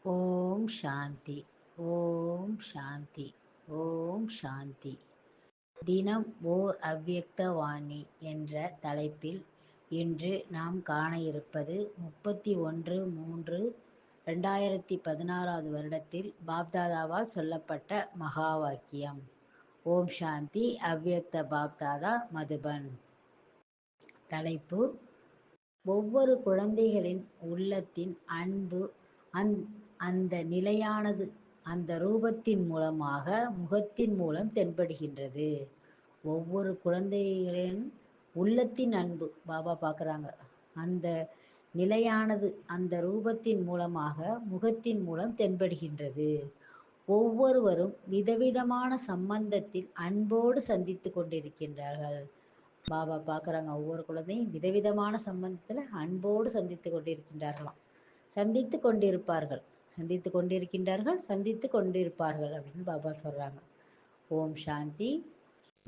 ஓம் சாந்தி. ஓம் சாந்தி. ஓம் சாந்தி. தினம் ஓர் அவ்யக்த வாணி என்ற தலைப்பில் இன்று நாம் காண இருப்பது 31/3/2016 வருடத்தில் பாப்தாதாவால் சொல்லப்பட்ட மகா வாக்கியம். ஓம் சாந்தி. அவ்யக்த பாப்தாதா, மதுபன். தலைப்பு: ஒவ்வொரு குழந்தைகளின் உள்ளத்தின் அன்பு அந்த நிலையானது அந்த ரூபத்தின் மூலமாக, முகத்தின் மூலம் தென்படுகின்றது. ஒவ்வொரு குழந்தைகளின் உள்ளத்தின் அன்பு பாபா பார்க்குறாங்க. அந்த நிலையானது அந்த ரூபத்தின் மூலமாக, முகத்தின் மூலம் தென்படுகின்றது. ஒவ்வொருவரும் விதவிதமான சம்பந்தத்தில் அன்போடு சந்தித்து கொண்டிருக்கின்றார்கள். பாபா பார்க்குறாங்க, ஒவ்வொரு குழந்தையும் விதவிதமான சம்பந்தத்தில் அன்போடு சந்தித்து கொண்டிருக்கின்றார்களாம். சந்தித்து கொண்டிருப்பார்கள், சந்தித்து கொண்டிருக்கின்றார்கள், சந்தித்து கொண்டிருப்பார்கள் அப்படின்னு பாபா சொல்கிறாங்க. ஓம் சாந்தி.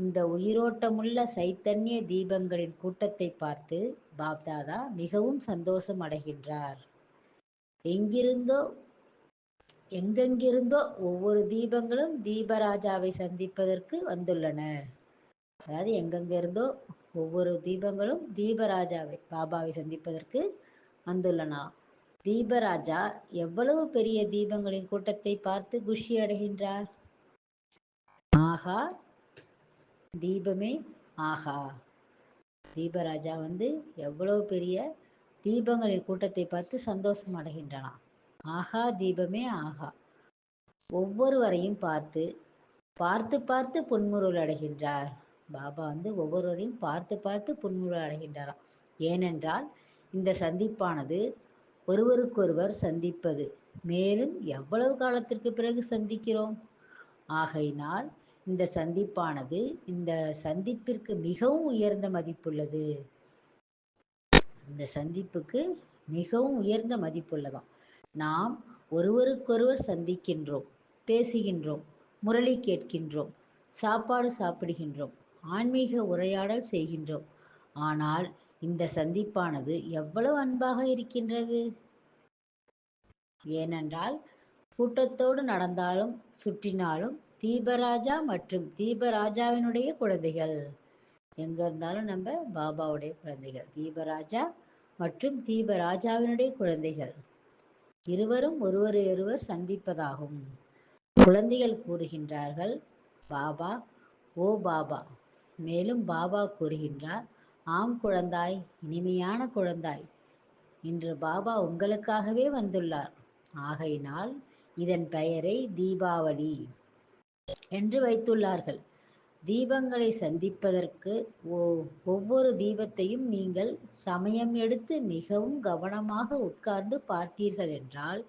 இந்த உயிரோட்டமுள்ள சைத்தன்ய தீபங்களின் கூட்டத்தை பார்த்து பாப்தாதா மிகவும் சந்தோஷம் அடைகின்றார். எங்கெங்கிருந்தோ ஒவ்வொரு தீபங்களும் தீபராஜாவை சந்திப்பதற்கு வந்துள்ளனர். அதாவது எங்கெங்கிருந்தோ ஒவ்வொரு தீபங்களும் தீபராஜாவை, பாபாவை சந்திப்பதற்கு வந்துள்ளன. தீபராஜா எவ்வளவு பெரிய தீபங்களின் கூட்டத்தை பார்த்து குஷி அடைகின்றார். ஆகா, தீபமே ஆகா. தீபராஜா எவ்வளவு பெரிய தீபங்களின் கூட்டத்தை பார்த்து சந்தோஷம் அடைகின்றனா. ஆகா, தீபமே ஆகா. ஒவ்வொருவரையும் பார்த்து பார்த்து பார்த்து புன்முறுவல் அடைகின்றார். பாபா ஒவ்வொருவரையும் பார்த்து பார்த்து புன்முறுவல் அடைகின்றாராம். ஏனென்றால் இந்த சந்திப்பானது ஒருவருக்கொருவர் சந்திப்பது. மேலும் எவ்வளவு காலத்திற்கு பிறகு சந்திக்கிறோம். ஆகையினால் இந்த சந்திப்பானது, இந்த சந்திப்பிற்கு மிகவும் உயர்ந்த மதிப்புள்ளது. இந்த சந்திப்புக்கு மிகவும் உயர்ந்த மதிப்புள்ளதாம். நாம் ஒருவருக்கொருவர் சந்திக்கின்றோம், பேசுகின்றோம், முரளி கேட்கின்றோம், சாப்பாடு சாப்பிடுகின்றோம், ஆன்மீக உரையாடல் செய்கின்றோம். ஆனால் இந்த சந்திப்பானது எவ்வளவு அன்பாக இருக்கின்றது. ஏனென்றால் கூட்டத்தோடு நடந்தாலும் சுற்றினாலும் தீபராஜா மற்றும் தீபராஜாவினுடைய குழந்தைகள். எங்க இருந்தாலும் நம்ம பாபாவுடைய குழந்தைகள். தீபராஜா மற்றும் தீபராஜாவினுடைய குழந்தைகள் இருவரும் ஒருவரையொருவர் சந்திப்பதாகும். குழந்தைகள் கூறுகின்றார்கள், பாபா, ஓ பாபா. மேலும் பாபா கூறுகின்றார், ஆம் குழந்தாய், இனிமையான குழந்தாய், இன்று பாபா உங்களுக்காகவே வந்துள்ளார். ஆகையினால் இதன் பெயரை தீபாவளி என்று வைத்துள்ளார்கள். தீபங்களை சந்திப்பதற்கு ஒவ்வொரு தீபத்தையும் நீங்கள் சமயம் எடுத்து மிகவும் கவனமாக உட்கார்ந்து பார்த்தீர்கள் என்றால்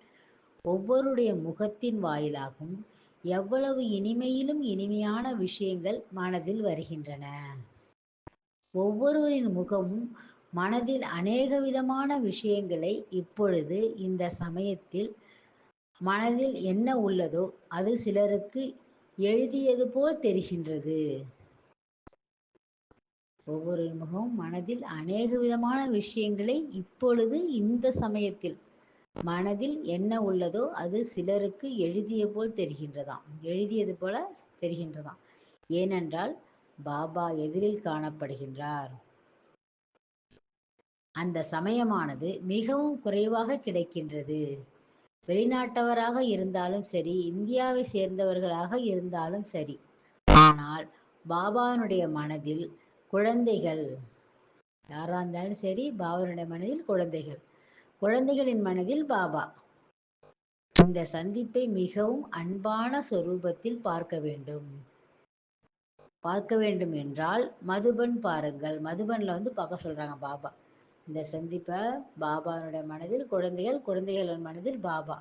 ஒவ்வொருடைய முகத்தின் வாயிலாகவும் எவ்வளவு இனிமையிலும் இனிமையான விஷயங்கள் மனதில் வருகின்றன. ஒவ்வொருவரின் முகமும் மனதில் அநேக விதமான விஷயங்களை இப்பொழுது இந்த சமயத்தில் மனதில் என்ன உள்ளதோ அது சிலருக்கு எழுதியது போல் தெரிகின்றது. ஒவ்வொரு முகமும் மனதில் அநேக விதமான விஷயங்களை இப்பொழுது இந்த சமயத்தில் மனதில் என்ன உள்ளதோ அது சிலருக்கு எழுதிய போல் தெரிகின்றதாம், எழுதியது போல தெரிகின்றதாம். ஏனென்றால் பாபா எதிரில் காணப்படுகின்றார். அந்த சமயமானது மிகவும் குறைவாக கிடைக்கின்றது. வெளிநாட்டவராக இருந்தாலும் சரி, இந்தியாவை சேர்ந்தவர்களாக இருந்தாலும் சரி. ஆனால் பாபாவினுடைய மனதில் குழந்தைகள் யாரா இருந்தாலும் சரி, பாபாவினுடைய மனதில் குழந்தைகள், குழந்தைகளின் மனதில் பாபா. இந்த சந்திப்பை மிகவும் அன்பான சொரூபத்தில் பார்க்க வேண்டும். பார்க்க வேண்டும் என்றால் மதுபன் பாருங்கள். மதுபன்ல பார்க்க சொல்றாங்க பாபா. இந்த சந்திப்பை பாபாவினுடைய மனதில் குழந்தைகள், குழந்தைகளின் மனதில் பாபா.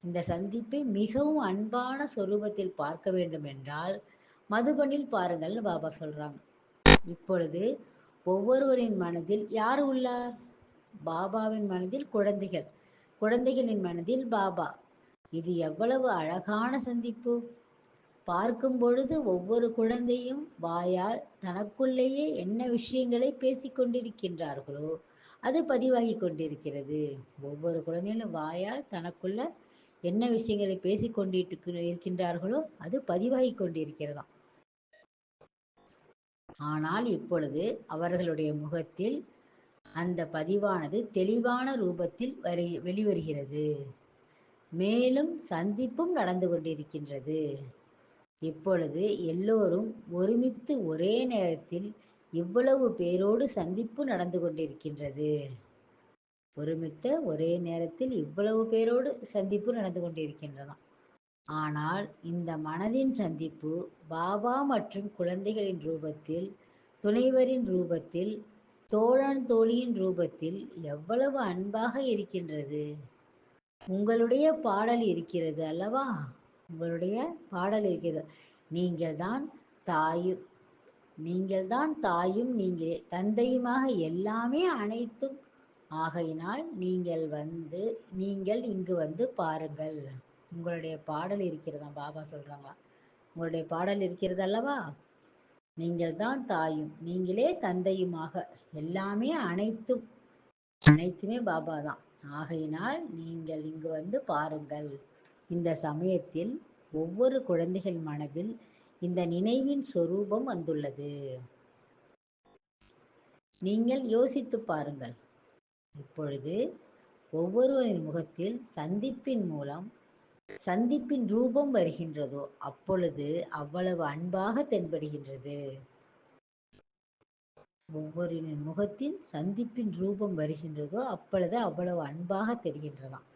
இந்த சந்திப்பை மிகவும் அன்பான சொரூபத்தில் பார்க்க வேண்டும் என்றால் மதுபனில் பாருங்கள்னு பாபா சொல்றாங்க. இப்பொழுது ஒவ்வொருவரின் மனதில் யார் உள்ளார்? பாபாவின் மனதில் குழந்தைகள், குழந்தைகளின் மனதில் பாபா. இது எவ்வளவு அழகான சந்திப்பு. பார்க்கும் பொழுது ஒவ்வொரு குழந்தையும் வாயால் தனக்குள்ளேயே என்ன விஷயங்களை பேசிக்கொண்டிருக்கின்றார்களோ அது பதிவாகி கொண்டிருக்கிறது. ஒவ்வொரு குழந்தைகளும் வாயால் தனக்குள்ள என்ன விஷயங்களை பேசிக்கொண்டிட்டு இருக்கின்றார்களோ அது பதிவாகி கொண்டிருக்கிறதாம். ஆனால் இப்பொழுது அவர்களுடைய முகத்தில் அந்த பதிவானது தெளிவான ரூபத்தில் வெளிவருகிறது. மேலும் சந்திப்பும் நடந்து கொண்டிருக்கின்றது. இப்பொழுது எல்லோரும் ஒருமித்து ஒரே நேரத்தில் இவ்வளவு பேரோடு சந்திப்பு நடந்து கொண்டிருக்கின்றது. ஒருமித்த ஒரே நேரத்தில் இவ்வளவு பேரோடு சந்திப்பு நடந்து கொண்டிருக்கின்றதாம். ஆனால் இந்த மனதின் சந்திப்பு பாபா மற்றும் குழந்தைகளின் ரூபத்தில், துணைவரின் ரூபத்தில், தோழன் தோழியின் ரூபத்தில் எவ்வளவு அன்பாக இருக்கின்றது. உங்களுடைய பாடல் இருக்கிறது அல்லவா? உங்களுடைய பாடல் இருக்கிறது. நீங்கள்தான் தாயும் நீங்கள்தான் தாயும் நீங்களே தந்தையுமாக எல்லாமே அனைத்தும் ஆகையினால் நீங்கள் இங்கு வந்து பாருங்கள். உங்களுடைய பாடல் இருக்கிறதா? பாபா சொல்றாங்களா, உங்களுடைய பாடல் இருக்கிறது அல்லவா? நீங்கள் தான் தாயும் நீங்களே தந்தையுமாக எல்லாமே அனைத்துமே பாபா தான். ஆகையினால் நீங்கள் இங்கு வந்து பாருங்கள். இந்த சமயத்தில் ஒவ்வொரு குழந்தைகள் மனதில் இந்த நினைவின் சொரூபம் வந்துள்ளது. நீங்கள் யோசித்து பாருங்கள். இப்பொழுது ஒவ்வொருவரின் முகத்தில் சந்திப்பின் ரூபம் வருகின்றதோ அப்பொழுது அவ்வளவு அன்பாக தென்படுகின்றது. ஒவ்வொருவரின் முகத்தில் சந்திப்பின் ரூபம் வருகின்றதோ அப்பொழுது அவ்வளவு அன்பாக தெரிகின்றதாம்.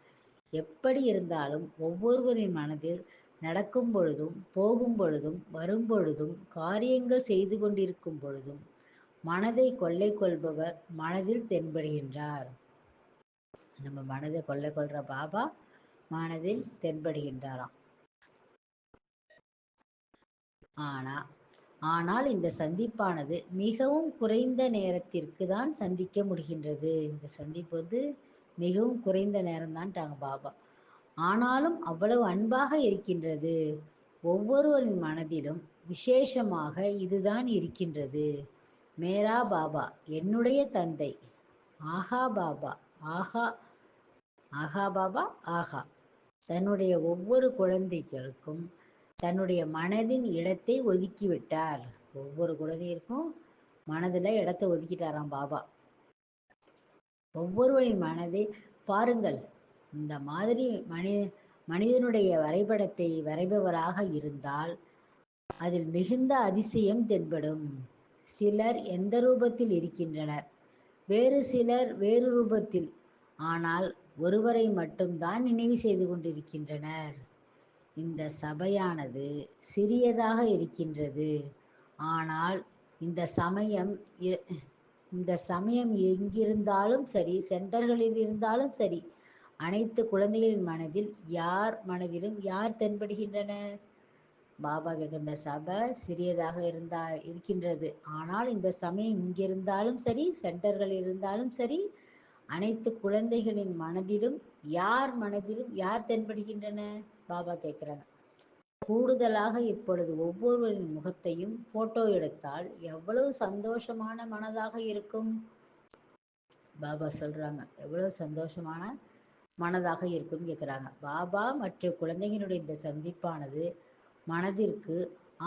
எப்படி இருந்தாலும் ஒவ்வொருவரின் மனதில் நடக்கும் பொழுதும், போகும் பொழுதும், வரும் பொழுதும், காரியங்கள் செய்து கொண்டிருக்கும் பொழுதும் மனதை கொள்ளை கொள்பவர் மனதில் தென்படுகின்றார். நம்ம மனதை கொள்ளை கொள்ற பாபா மனதில் தென்படுகின்றாராம். ஆனால் இந்த சந்திப்பானது மிகவும் குறைந்த நேரத்திற்கு தான் சந்திக்க முடிகின்றது. இந்த சந்திப்பு மிகவும் குறைந்த நேரம்தான்ட்டாங்க பாபா. ஆனாலும் அவ்வளவு அன்பாக இருக்கின்றது. ஒவ்வொருவரின் மனதிலும் விசேஷமாக இதுதான் இருக்கின்றது. மேரா பாபா, என்னுடைய தந்தை. ஆஹா பாபா, ஆஹா ஆஹா பாபா, ஆஹா. தன்னுடைய ஒவ்வொரு குழந்தைகளுக்கும் தன்னுடைய மனதின் இடத்தை ஒதுக்கிவிட்டார். ஒவ்வொரு குழந்தைகளுக்கும் மனதில் இடத்தை ஒதுக்கிட்டாராம் பாபா. ஒவ்வொருவரின் மனதை பாருங்கள். இந்த மாதிரி மனிதனுடைய வரைபடத்தை வரைபவராக இருந்தால் அதில் மிகுந்த அதிசயம் தென்படும். சிலர் எந்த ரூபத்தில் இருக்கின்றனர், வேறு சிலர் வேறு ரூபத்தில். ஆனால் ஒருவரை மட்டும்தான் நினைவு செய்து கொண்டிருக்கின்றனர். இந்த சபையானது சிறியதாக இருக்கின்றது. ஆனால் இந்த சமயம் எங்கிருந்தாலும் சரி, சென்டர்களில் இருந்தாலும் சரி, அனைத்து குழந்தைகளின் மனதிலும் யார் தென்படுகின்றன? பாபா கேட்க, இந்த சபை சிறியதாக இருக்கின்றது. ஆனால் இந்த சமயம் இங்கிருந்தாலும் சரி, சென்டர்களில் இருந்தாலும் சரி, அனைத்து குழந்தைகளின் மனதிலும் யார் தென்படுகின்றன? பாபா கேட்குறாங்க. கூடுதலாக இப்பொழுது ஒவ்வொருவரின் முகத்தையும் போட்டோ எடுத்தால் எவ்வளவு சந்தோஷமான மனதாக இருக்கும்? பாபா சொல்றாங்க, எவ்வளவு சந்தோஷமான மனதாக இருக்கும்னு கேட்குறாங்க. பாபா மற்றும் குழந்தைகளுடைய இந்த சந்திப்பானது மனதிற்கு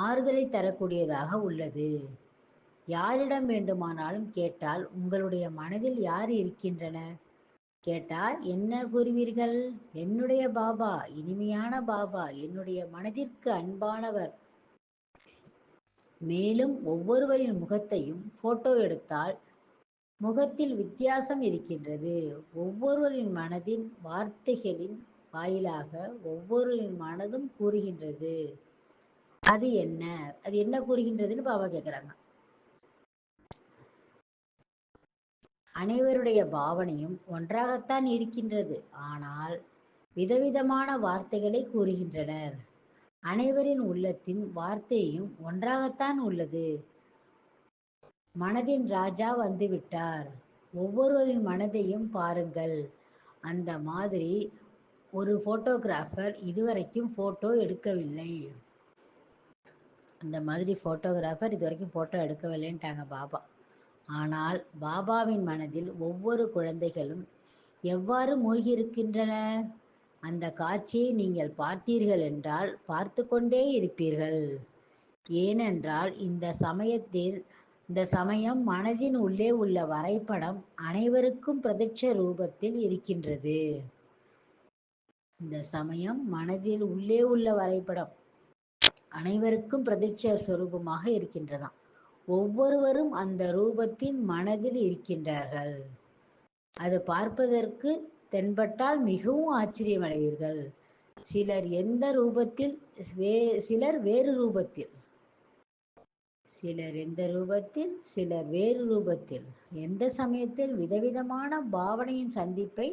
ஆறுதலை தரக்கூடியதாக உள்ளது. யாரிடம் வேண்டுமானாலும் கேட்டால் உங்களுடைய மனதில் யார் இருக்கின்றன கேட்டால் என்ன கூறுவீர்கள்? என்னுடைய பாபா, இனிமையான பாபா, என்னுடைய மனதிற்கு அன்பானவர். மேலும் ஒவ்வொருவரின் முகத்தையும் போட்டோ எடுத்தால் முகத்தில் வித்தியாசம் இருக்கின்றது. ஒவ்வொருவரின் மனதின் வார்த்தைகளின் வாயிலாக ஒவ்வொருவரின் மனதும் கூறுகின்றது. அது என்ன கூறுகின்றதுன்னு பாபா கேட்குறாங்க. அனைவருடைய பாவனையும் ஒன்றாகத்தான் இருக்கின்றது. ஆனால் விதவிதமான வார்த்தைகளை கூறுகின்றனர். அனைவரின் உள்ளத்தின் வார்த்தையும் ஒன்றாகத்தான் உள்ளது. மனதின் ராஜா வந்துவிட்டார். ஒவ்வொருவரின் மனதையும் பாருங்கள். அந்த மாதிரி ஒரு போட்டோகிராஃபர் இதுவரைக்கும் போட்டோ எடுக்கவில்லை. எடுக்கவில்லைன்ட்டாங்க பாபா. ஆனால் பாபாவின் மனதில் ஒவ்வொரு குழந்தைகளும் எவ்வாறு மூழ்கி இருக்கின்றனர்? அந்த காட்சியை நீங்கள் பார்த்தீர்கள் என்றால் பார்த்து கொண்டே இருப்பீர்கள். ஏனென்றால் இந்த சமயம் மனதின் உள்ளே உள்ள வரைபடம் அனைவருக்கும் பிரத்யட்ச ரூபத்தில் இருக்கின்றது. இந்த சமயம் மனதில் உள்ளே உள்ள வரைபடம் அனைவருக்கும் பிரத்யட்ச சொரூபமாக இருக்கின்றதாம். ஒவ்வொருவரும் அந்த ரூபத்தின் மனதில் இருக்கின்றார்கள். அது பார்ப்பதற்கு தென்பட்டால் மிகவும் ஆச்சரியமடைவீர்கள். சிலர் எந்த ரூபத்தில், சிலர் வேறு ரூபத்தில், சிலர் எந்த ரூபத்தில், சிலர் வேறு ரூபத்தில், எந்த சமயத்தில் விதவிதமான பாவனையின் சந்திப்பை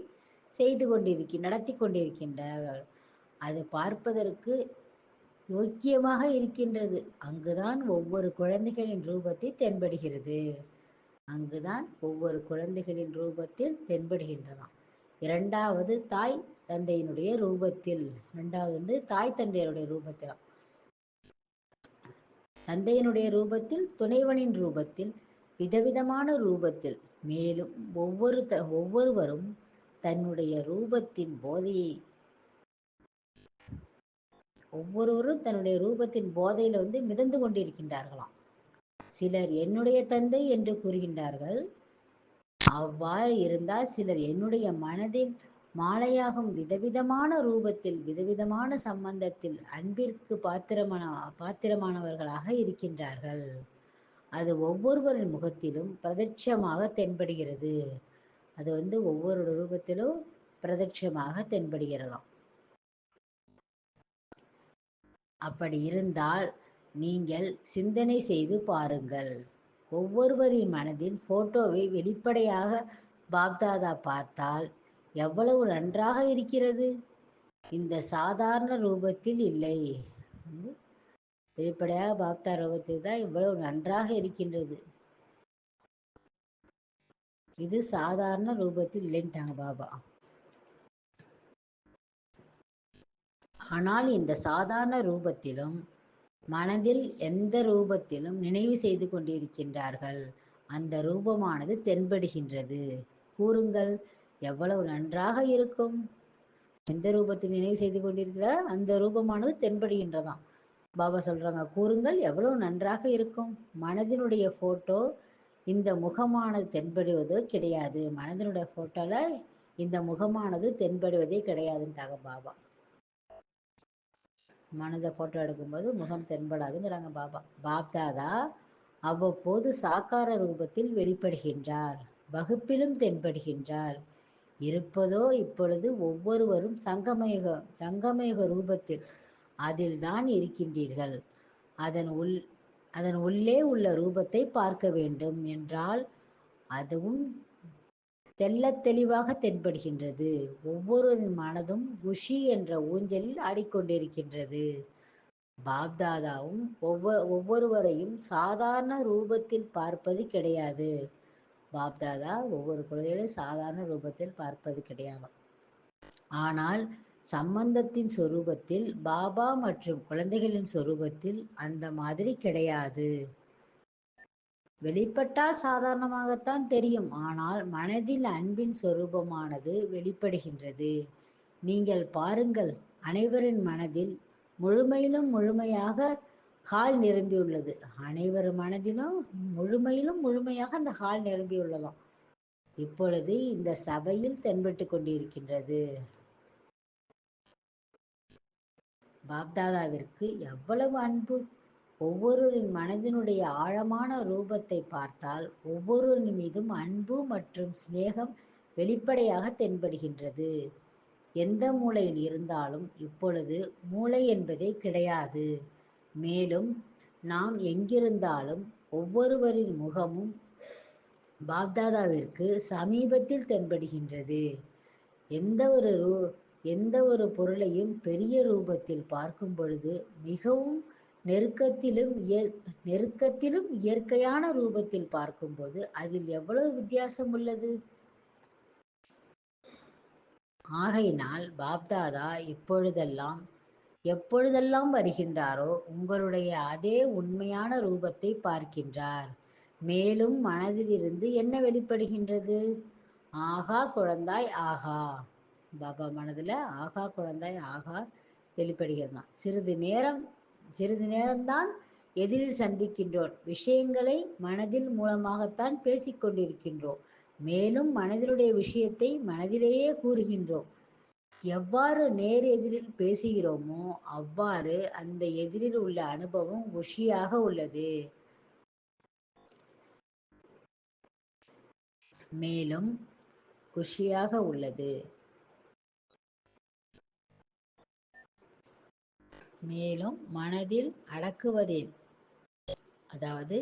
நடத்தி கொண்டிருக்கின்றார்கள். அது பார்ப்பதற்கு யோக்கியமாக இருக்கின்றது. அங்குதான் ஒவ்வொரு குழந்தைகளின் ரூபத்தில் தென்படுகிறது. அங்குதான் ஒவ்வொரு குழந்தைகளின் ரூபத்தில் தென்படுகின்றதாம். இரண்டாவது தாய் தந்தையினுடைய ரூபத்தில், தாய் தந்தையருடைய ரூபத்திலாம், தந்தையினுடைய ரூபத்தில், துணைவனின் ரூபத்தில், விதவிதமான ரூபத்தில், மேலும் ஒவ்வொருவரும் தன்னுடைய ரூபத்தின் போதையை போதையில மிதந்து கொண்டிருக்கின்றார்களாம். சிலர் என்னுடைய தந்தை என்று கூறுகின்றார்கள். அவ்வாறு இருந்தால் சிலர் என்னுடைய மனதின் மாலையாகும் விதவிதமான ரூபத்தில், விதவிதமான சம்பந்தத்தில் அன்பிற்கு பாத்திரமானவர்களாக இருக்கின்றார்கள். அது ஒவ்வொருவரின் முகத்திலும் பிரத்யட்சமாக தென்படுகிறது. அது ஒவ்வொரு ரூபத்திலும் பிரத்யட்சமாக தென்படுகிறதாம். அப்படி இருந்தால் நீங்கள் சிந்தனை செய்து பாருங்கள். ஒவ்வொருவரின் மனதில் போட்டோவை வெளிப்படையாக பாப்தாதா பார்த்தால் எவ்வளவு நன்றாக இருக்கிறது. இந்த சாதாரண ரூபத்தில் இல்லை. வெளிப்படையாக பாப்தா ரூபத்தில் தான் இவ்வளவு நன்றாக இருக்கின்றது. இது சாதாரண ரூபத்தில் இல்லைன்ட்டாங்க பாபா. ஆனால் இந்த சாதாரண ரூபத்திலும் மனதில் எந்த ரூபத்திலும் நினைவு செய்து கொண்டிருக்கின்றார்கள். அந்த ரூபமானது தென்படுகின்றது. கூறுங்கள், எவ்வளவு நன்றாக இருக்கும். எந்த ரூபத்தில் நினைவு செய்து கொண்டிருக்கிறார் அந்த ரூபமானது தென்படுகின்றதாம். பாபா சொல்றாங்க, கூறுங்கள் எவ்வளவு நன்றாக இருக்கும். மனதினுடைய போட்டோ இந்த முகமானது தென்படுவதோ கிடையாது. மனதினுடைய போட்டோல இந்த முகமானது தென்படுவதே கிடையாதுன்றாங்க பாபா. மனதை போட்டோ எடுக்கும்போது முகம் தென்படாதுங்கிறாங்க பாபா. பாப்தாதா அவ்வப்போது சாக்கார ரூபத்தில் வெளிப்படுகின்றார், வகுப்பிலும் தென்படுகின்றார். இருப்பதோ இப்பொழுது ஒவ்வொருவரும் சங்கமேக ரூபத்தில் அதில் தான் இருக்கின்றீர்கள். அதன் உள்ளே உள்ள ரூபத்தை பார்க்க வேண்டும் என்றால் அதுவும் தெள்ளத் தெளிவாக தென்படுகின்றது. ஒவ்வொருவரின் மனதும் குஷி என்ற ஊஞ்சலில் ஆடிக்கொண்டிருக்கின்றது. பாப்தாதாவும் ஒவ்வொருவரையும் சாதாரண ரூபத்தில் பார்ப்பது கிடையாது. பாப்தாதா ஒவ்வொரு குழந்தைகளையும் சாதாரண ரூபத்தில் பார்ப்பது கிடையாது. ஆனால் சம்பந்தத்தின் சொரூபத்தில், பாபா மற்றும் குழந்தைகளின் சொரூபத்தில் அந்த மாதிரி கிடையாது. வெளிப்பட்டால் சாதாரணமாகத்தான் தெரியும். ஆனால் மனதில் அன்பின் சொரூபமானது வெளிப்படுகின்றது. நீங்கள் பாருங்கள், அனைவரின் மனதில் முழுமையிலும் முழுமையாக ஹால் நிரம்பியுள்ளது. அனைவர் மனதிலும் முழுமையிலும் முழுமையாக அந்த ஹால் நிரம்பியுள்ளதாம். இப்பொழுது இந்த சபையில் தென்பட்டு கொண்டிருக்கின்றது. பாப்தாதாவிற்கு எவ்வளவு அன்பு. ஒவ்வொருவரின் மனதினுடைய ஆழமான ரூபத்தை பார்த்தால் ஒவ்வொருவரின் மீதும் அன்பு மற்றும் சிநேகம் வெளிப்படையாக தென்படுகின்றது. எந்த மூலையில் இருந்தாலும் இப்பொழுது மூளை என்பதே கிடையாது. மேலும் நாம் எங்கிருந்தாலும் ஒவ்வொருவரின் முகமும் பாப்தாதாவிற்கு சமீபத்தில் தென்படுகின்றது. எந்த ஒரு பொருளையும் பெரிய ரூபத்தில் பார்க்கும் பொழுது மிகவும் நெருக்கத்திலும் இயற்கையான ரூபத்தில் பார்க்கும்போது அதில் எவ்வளவு வித்தியாசம் உள்ளது. ஆகையினால் பாப்தாதா எப்பொழுதெல்லாம் வருகின்றாரோ உங்களுடைய அதே உண்மையான ரூபத்தை பார்க்கின்றார். மேலும் மனதிலிருந்து என்ன வெளிப்படுகின்றது? ஆகா குழந்தாய் ஆகா. பாபா மனதில் ஆகா குழந்தாய் ஆகா வெளிப்படுகிறதான். சிறிது நேரம்தான் எதிரில் சந்திக்கின்றோம். விஷயங்களை மனதில் மூலமாகத்தான் பேசிக்கொண்டிருக்கின்றோம். மேலும் மனதிலுடைய விஷயத்தை மனதிலேயே கூறுகின்றோம். எவ்வாறு நேர் எதிரில் பேசுகிறோமோ அவ்வாறு அந்த எதிரில் உள்ள அனுபவம் குஷியாக உள்ளது. மேலும் குஷியாக உள்ளது. மேலும் மனதில் அடக்குவதில், அதாவது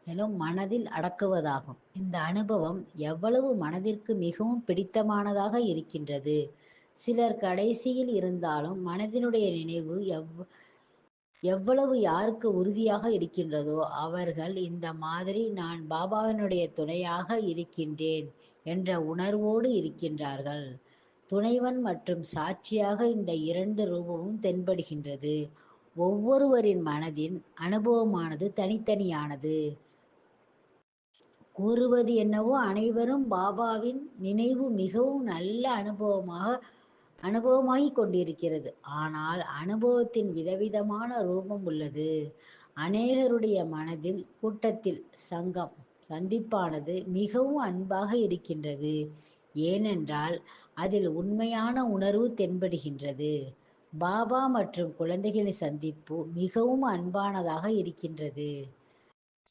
மேலும் மனதில் அடக்குவதாகும். இந்த அனுபவம் எவ்வளவு மனதிற்கு மிகவும் பிடித்தமானதாக இருக்கின்றது. சிலர் கடைசியில் இருந்தாலும் மனதினுடைய நினைவு எவ்வளவு யாருக்கு உறுதியாக இருக்கின்றதோ அவர்கள் இந்த மாதிரி நான் பாபாவினுடைய துணையாக இருக்கின்றேன் என்ற உணர்வோடு இருக்கின்றார்கள். துணைவன் மற்றும் சாட்சியாக இந்த இரண்டு ரூபமும் தென்படுகின்றது. ஒவ்வொருவரின் மனதின் அனுபவமானது தனித்தனியானது. கூறுவது என்னவோ அனைவரும் பாபாவின் நினைவு மிகவும் நல்ல அனுபவமாகிக் கொண்டிருக்கிறது. ஆனால் அனுபவத்தின் விதவிதமான ரூபம் உள்ளது. அநேகருடைய மனதில் கூட்டத்தில் சந்திப்பானது மிகவும் அன்பாக இருக்கின்றது. ஏனென்றால் அதில் உண்மையான உணர்வு தென்படுகின்றது. பாபா மற்றும் குழந்தைகளின் சந்திப்பு மிகவும் அன்பானதாக இருக்கின்றது.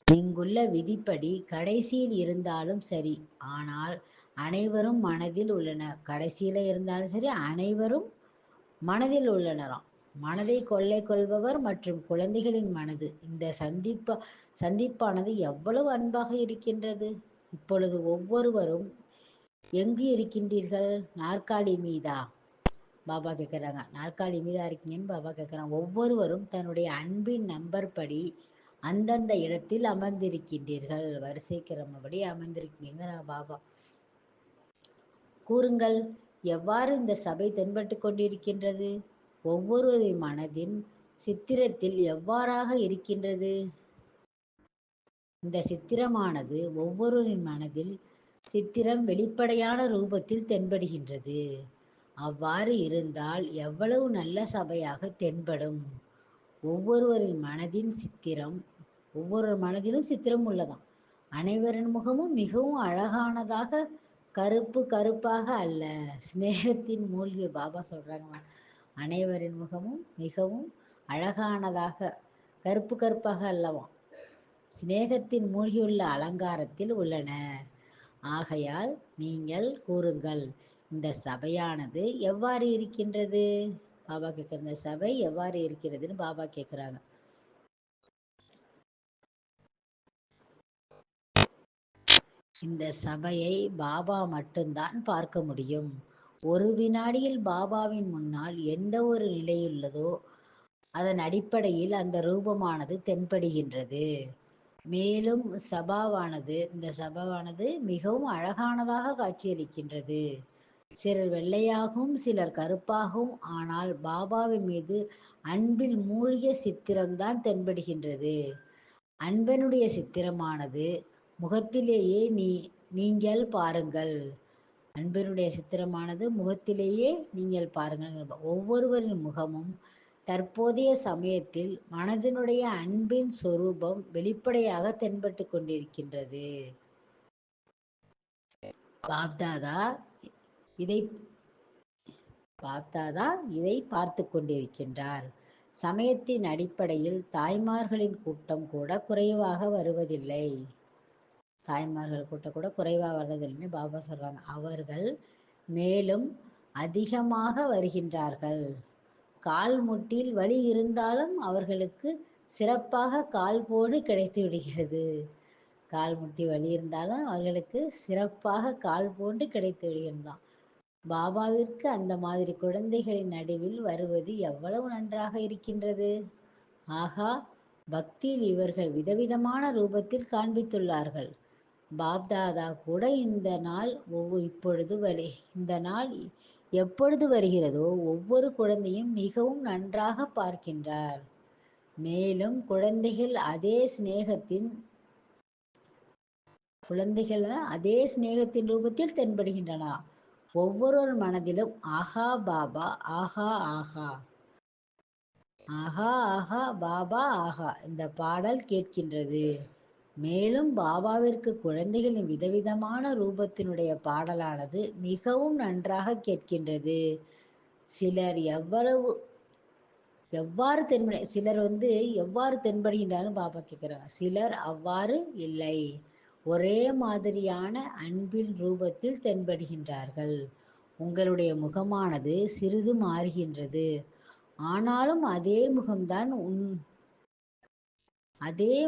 இங்குள்ள விதிப்படி கடைசியில் இருந்தாலும் சரி, ஆனால் அனைவரும் மனதில் உள்ளனர். கடைசியில் இருந்தாலும் சரி, அனைவரும் மனதில் உள்ளனராம். மனதை கொள்ளை கொள்பவர் மற்றும் குழந்தைகளின் மனது. இந்த சந்திப்பானது எவ்வளவு அன்பாக இருக்கின்றது. இப்பொழுது ஒவ்வொருவரும் எங்கு இருக்கின்றீர்கள்? நாற்காலி மீதா? பாபா கேட்குறாங்க. நாற்காலி மீதா இருக்கீங்கன்னு பாபா கேட்குறாங்க. ஒவ்வொருவரும் தன்னுடைய அன்பின் நம்பர் படி அந்தந்த இடத்தில் அமர்ந்திருக்கின்றீர்கள். வரிசை கிரமப்படி அமர்ந்திருக்கீங்க. பாபா கூறுங்கள், எவ்வாறு இந்த சபை தென்பட்டு கொண்டிருக்கின்றது? ஒவ்வொருவரின் மனதின் சித்திரத்தில் எவ்வாறாக இருக்கின்றது? இந்த சித்திரமானது ஒவ்வொருவரின் மனதில் சித்திரம் வெளிப்படையான ரூபத்தில் தென்படுகின்றது. அவ்வாறு இருந்தால் எவ்வளவு நல்ல சபையாக தென்படும். ஒவ்வொரு மனதிலும் சித்திரம் உள்ளதாம். அனைவரின் முகமும் மிகவும் அழகானதாக, கருப்பாக அல்ல, சிநேகத்தின் மூழ்கி. பாபா சொல்றாங்க, அனைவரின் முகமும் மிகவும் அழகானதாக, கருப்பாக அல்லவாம், சிநேகத்தின் மூழ்கியுள்ள அலங்காரத்தில் உள்ளனர். ஆகையால் நீங்கள் கூறுங்கள், இந்த சபையானது எவ்வாறு இருக்கின்றது? பாபா கேட்குற, இந்த சபை எவ்வாறு இருக்கிறதுன்னு பாபா கேட்குறாங்க. இந்த சபையை பாபா மட்டும்தான் பார்க்க முடியும். ஒரு வினாடியில் பாபாவின் முன்னால் எந்த ஒரு நிலையுள்ளதோ அதன் அடிப்படையில் அந்த ரூபமானது தென்படுகின்றது. மேலும் இந்த சபாவானது மிகவும் அழகானதாக காட்சியளிக்கின்றது. சிலர் வெள்ளையாகவும் சிலர் கருப்பாகவும், ஆனால் பாபாவின் மீது அன்பில் மூழ்கிய சித்திரம்தான் தென்படுகின்றது. அன்பனுடைய சித்திரமானது முகத்திலேயே நீங்கள் பாருங்கள். அன்பனுடைய சித்திரமானது முகத்திலேயே நீங்கள் பாருங்கள். ஒவ்வொருவரின் முகமும் தற்போதைய சமயத்தில் மனதினுடைய அன்பின் சொரூபம் வெளிப்படையாக தென்பட்டு கொண்டிருக்கின்றது. பாப்தாதா இதை பார்த்து கொண்டிருக்கின்றார். சமயத்தின் அடிப்படையில் தாய்மார்களின் கூட்டம் கூட குறைவாக வருவதில்லை. பாபா சொல்றாங்க. அவர்கள் மேலும் அதிகமாக வருகின்றார்கள். கால் முட்டில் வலி இருந்தாலும் அவர்களுக்கு சிறப்பாக கால் போடு கிடைத்து விடுகிறது. கால் முட்டி வலி இருந்தாலும் அவர்களுக்கு சிறப்பாக கால் போன்று கிடைத்து விடுகிறதாம். பாபாவிற்கு அந்த மாதிரி குழந்தைகளின் நடுவில் வருவது எவ்வளவு நன்றாக இருக்கின்றது. ஆகா, பக்தியில் இவர்கள் விதவிதமான ரூபத்தில் காண்பித்துள்ளார்கள். பாப்தாதா கூட இந்த நாள் எப்பொழுது வருகிறதோ ஒவ்வொரு குழந்தையும் மிகவும் நன்றாக பார்க்கின்றார். மேலும் குழந்தைகள் அதே சிநேகத்தின் குழந்தைகள் அதே சிநேகத்தின் ரூபத்தில் தென்படுகின்றன. ஒவ்வொருவர் மனதிலும் ஆஹா பாபா, ஆஹா ஆஹா, ஆஹா ஆஹா பாபா ஆஹா இந்த பாடல் கேட்கின்றது. மேலும் பாபாவிற்கு குழந்தைகளின் விதவிதமான ரூபத்தினுடைய பாடலானது மிகவும் நன்றாக கேட்கின்றது. சிலர் எவ்வாறு சிலர் எவ்வாறு தென்படுகின்றார்னு பாபா கேட்குறாங்க. சிலர் அவ்வாறு இல்லை, ஒரே மாதிரியான அன்பின் ரூபத்தில் தென்படுகின்றார்கள். உங்களுடைய முகமானது சிறிது மாறுகின்றது, ஆனாலும் அதே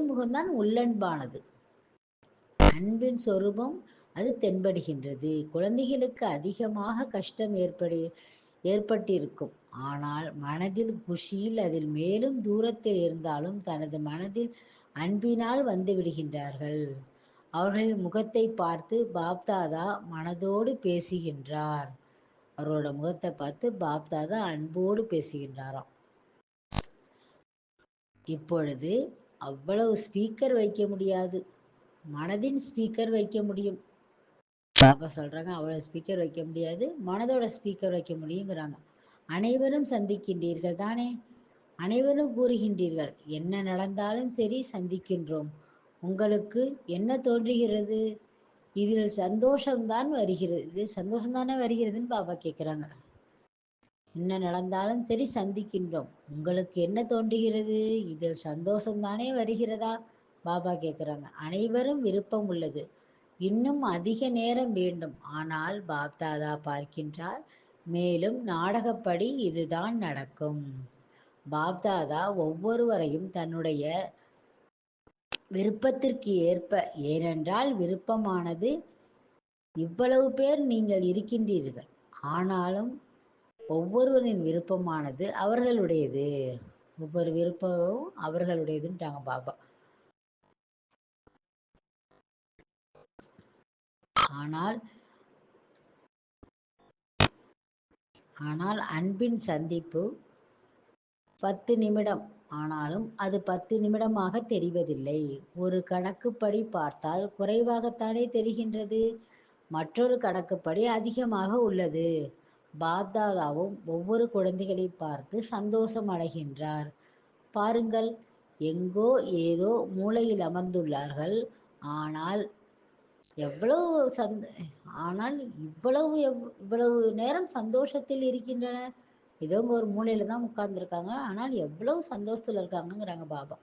முகம்தான் உள்ளன்பானது. அன்பின் சொரூபம் அது தென்படுகின்றது. குழந்தைகளுக்கு அதிகமாக கஷ்டம் ஏற்பட்டிருக்கும், ஆனால் மனதில் குஷியில் அதில் மேலும் தூரத்தில் இருந்தாலும் தனது மனதில் அன்பினால் வந்து விடுகின்றார்கள். அவர்களின் முகத்தை பார்த்து பாப்தாதா மனதோடு பேசுகின்றார். அவரோட முகத்தை பார்த்து பாப்தாதா அன்போடு பேசுகின்றாராம். இப்பொழுது அவ்வளவு ஸ்பீக்கர் வைக்க முடியாது, மனதின் ஸ்பீக்கர் வைக்க முடியும். பாபா சொல்றாங்க, அவ்வளவு ஸ்பீக்கர் வைக்க முடியாது, மனதோட ஸ்பீக்கர் வைக்க முடியுங்கிறாங்க. அனைவரும் சந்திக்கின்றீர்கள் தானே, அனைவரும் கூறுகின்றீர்கள், என்ன நடந்தாலும் சரி சந்திக்கின்றோம். உங்களுக்கு என்ன தோன்றுகிறது? இதில் சந்தோஷம்தான் வருகிறது, இது சந்தோஷம்தானே வருகிறதுன்னு பாபா கேட்குறாங்க. என்ன நடந்தாலும் சரி சந்திக்கின்றோம், உங்களுக்கு என்ன தோன்றுகிறது? இதில் சந்தோஷம்தானே வருகிறதா? பாபா கேட்குறாங்க. அனைவரும் விருப்பம் உள்ளது, இன்னும் அதிக நேரம் வேண்டும். ஆனால் பாப்தாதா பார்க்கின்றார், மேலும் நாடகப்படி இதுதான் நடக்கும். பாப்தாதா ஒவ்வொருவரையும் தன்னுடைய விருப்பத்திற்கு ஏற்ப, ஏனென்றால் விருப்பமானது இவ்வளவு பேர் நீங்கள் இருக்கின்றீர்கள், ஆனாலும் ஒவ்வொருவரின் விருப்பமானது அவர்களுடையது, ஒவ்வொரு விருப்பமும் அவர்களுடையதுன்ட்டாங்க பாபா. ஆனால் அன்பின் சந்திப்பு 10 நிமிடம், ஆனாலும் அது 10 நிமிடமாக தெரிவதில்லை. ஒரு கணக்குப்படி பார்த்தால் குறைவாகத்தானே தெரிகின்றது, மற்றொரு கணக்குப்படி அதிகமாக உள்ளது. பாப்தாதாவும் ஒவ்வொரு குழந்தைகளை பார்த்து சந்தோஷம் அடைகின்றார். பாருங்கள், எங்கோ ஏதோ மூலையில் அமர்ந்துள்ளார்கள், ஆனால் ஆனால் இவ்வளவு நேரம் சந்தோஷத்தில் இருக்கின்றனர். ஏதோ ஒரு மூலையில தான் உட்கார்ந்துருக்காங்க, ஆனால் எவ்வளவு சந்தோஷத்துல இருக்காங்கங்கிறாங்க பாபா.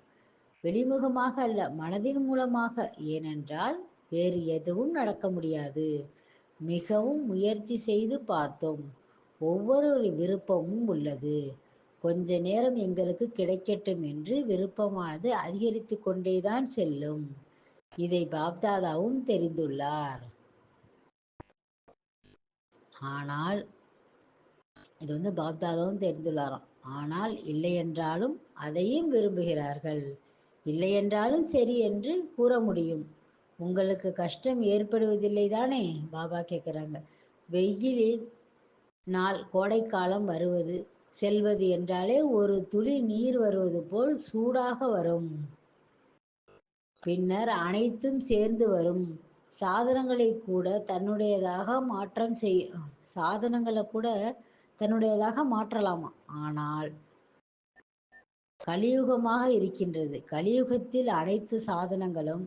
வெளிமுகமாக அல்ல, மனதின் மூலமாக. ஏனென்றால் வேறு எதுவும் நடக்க முடியாது. மிகவும் முயற்சி செய்து பார்த்தோம், ஒவ்வொரு விருப்பமும் உள்ளது. கொஞ்ச நேரம் எங்களுக்கு கிடைக்கட்டும் என்று விருப்பமானது அதிகரித்து கொண்டேதான் செல்லும். இதை பாப்தாதாவும் தெரிந்துள்ளார். ஆனால் இது பாப்தாதாவும் தெரிந்துள்ளாராம். ஆனால் இல்லையென்றாலும் அதையும் விரும்புகிறார்கள். இல்லையென்றாலும் சரி என்று கூற முடியும். உங்களுக்கு கஷ்டம் ஏற்படுவதில்லை தானே? பாபா கேட்குறாங்க. வெயிலில் நாள் கோடைக்காலம் செல்வது என்றாலே ஒரு துளி நீர் வருவது போல் சூடாக வரும், பின்னர் அனைத்தும் சேர்ந்து வரும். சாதனங்களை கூட தன்னுடையதாக மாற்றலாமா. ஆனால் கலியுகமாக இருக்கின்றது, கலியுகத்தில் அனைத்து சாதனங்களும்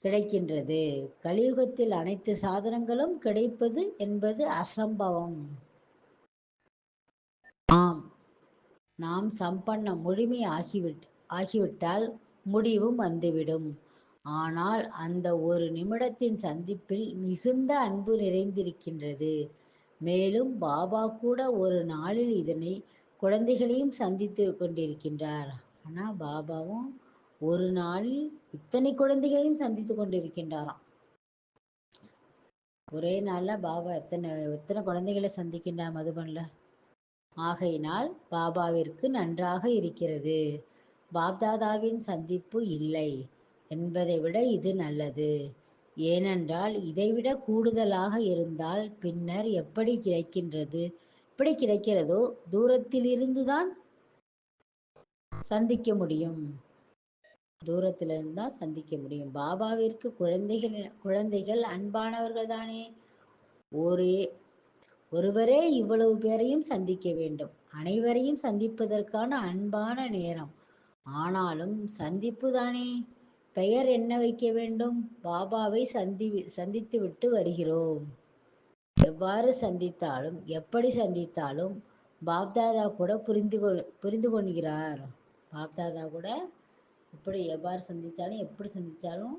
கிடைக்கின்றது. கலியுகத்தில் அனைத்து சாதனங்களும் கிடைப்பது என்பது அசம்பவம். ஆம், நாம் முழுமை ஆகிவிட்டால் முடிவும் வந்துவிடும். ஆனால் அந்த ஒரு நிமிடத்தின் சந்திப்பில் மிகுந்த அன்பு நிறைந்திருக்கின்றது. மேலும் பாபா கூட ஒரு நாளில் இதனை குழந்தைகளையும் சந்தித்து கொண்டிருக்கின்றார். ஆனால் பாபாவும் ஒரு நாளில் இத்தனை குழந்தைகளையும் சந்தித்து கொண்டிருக்கின்றாராம். ஒரே நாள்ல பாபா எத்தனை குழந்தைகளை சந்திக்கின்றார் மதுபன்ல. ஆகையினால் பாபாவிற்கு நன்றாக இருக்கிறது. பாப்தாதாவின் சந்திப்பு இல்லை என்பதை விட இது நல்லது. ஏனென்றால் இதைவிட கூடுதலாக இருந்தால் பின்னர் எப்படி கிடைக்கிறதோ தூரத்திலிருந்துதான் சந்திக்க முடியும். தூரத்திலிருந்து தான் சந்திக்க முடியும். பாபாவிற்கு குழந்தைகள் அன்பானவர்கள் தானே. ஒரே ஒருவரே இவ்வளவு பேரையும் சந்திக்க வேண்டும். அனைவரையும் சந்திப்பதற்கான அன்பான நேரம். ஆனாலும் சந்திப்பு தானே. பெயர் என்ன வைக்க வேண்டும்? பாபாவை சந்தித்து விட்டு வருகிறோம். எவ்வாறு சந்தித்தாலும் எப்படி சந்தித்தாலும் பாப்தாதா கூட புரிந்து கொள்கிறார். பாப்தாதா கூட எவ்வாறு சந்திச்சாலும் எப்படி சந்திச்சாலும்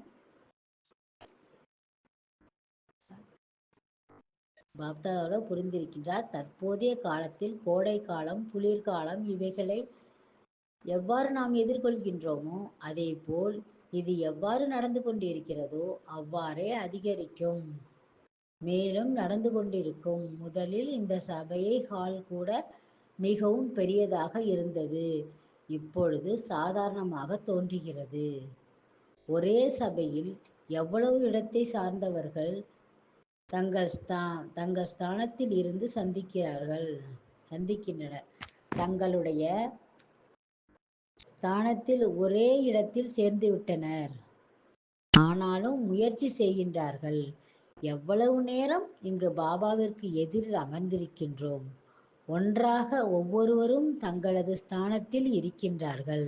பாப்தாதாவோட புரிந்திருக்கின்றார். தற்போதைய காலத்தில் கோடை காலம், குளிர்காலம் இவைகளை எவ்வாறு நாம் எதிர்கொள்கின்றோமோ அதேபோல் இது எவ்வாறு நடந்து கொண்டிருக்கிறதோ அவ்வாறே அதிகரிக்கும், மேலும் நடந்து கொண்டிருக்கும். முதலில் இந்த சபையை ஹால் கூட மிகவும் பெரியதாக இருந்தது. இப்பொழுது சாதாரணமாக தோன்றுகிறது. ஒரே சபையில் எவ்வளவு இடத்தை சார்ந்தவர்கள் தங்கள் ஸ்தானத்தில் இருந்து சந்திக்கின்றனர். தங்களுடைய ஸ்தானத்தில் ஒரே இடத்தில் சேர்ந்துவிட்டனர். ஆனாலும் முயற்சி செய்கின்றார்கள். எவ்வளவு நேரம் இங்கு பாபாவிற்கு எதிரில் அமர்ந்திருக்கின்றோம். ஒன்றாக ஒவ்வொருவரும் தங்களது ஸ்தானத்தில் இருக்கின்றார்கள்.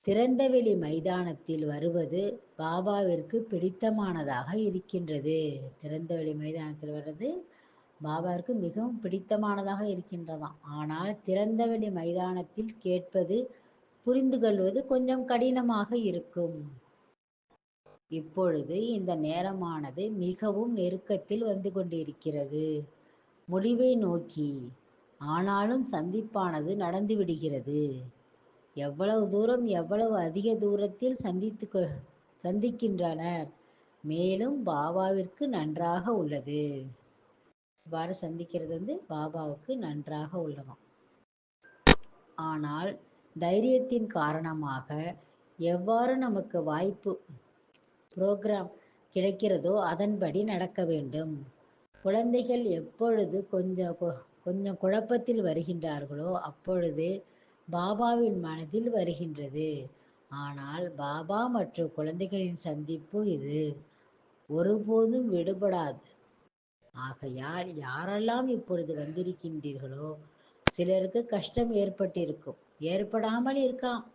திறந்தவெளி மைதானத்தில் வருவது பாபாவிற்கு பிடித்தமானதாக இருக்கின்றது. திறந்தவெளி மைதானத்தில் வருவது பாபாவிற்கு மிகவும் பிடித்தமானதாக இருக்கின்றதாம். ஆனால் திறந்தவெளி மைதானத்தில் கேட்பது, புரிந்து கொள்வது கொஞ்சம் கடினமாக இருக்கும். இப்பொழுது இந்த நேரமானது மிகவும் நெருக்கத்தில் வந்து கொண்டிருக்கிறது, முடிவை நோக்கி. ஆனாலும் சந்திப்பானது நடந்து விடுகிறது. எவ்வளவு தூரம், எவ்வளவு அதிக தூரத்தில் சந்திக்கின்றனர். மேலும் பாபாவிற்கு நன்றாக உள்ளது. இவ்வாறு சந்திக்கிறது பாபாவுக்கு நன்றாக உள்ளதாம். ஆனால் தைரியத்தின் காரணமாக எவ்வாறு நமக்கு வாய்ப்பு புரோகிராம் கிடைக்கிறதோ அதன்படி நடக்க வேண்டும். குழந்தைகள் எப்பொழுது கொஞ்சம் குழப்பத்தில் வருகின்றார்களோ அப்பொழுது பாபாவின் மனதில் வருகின்றது. ஆனால் பாபா மற்றும் குழந்தைகளின் சந்திப்பு இது ஒருபோதும் விடுபடாது. ஆகையால் யாரெல்லாம் இப்பொழுது வந்திருக்கின்றீர்களோ சிலருக்கு கஷ்டம் ஏற்பட்டிருக்கும், ஏற்படாமல் இருக்கலாம்.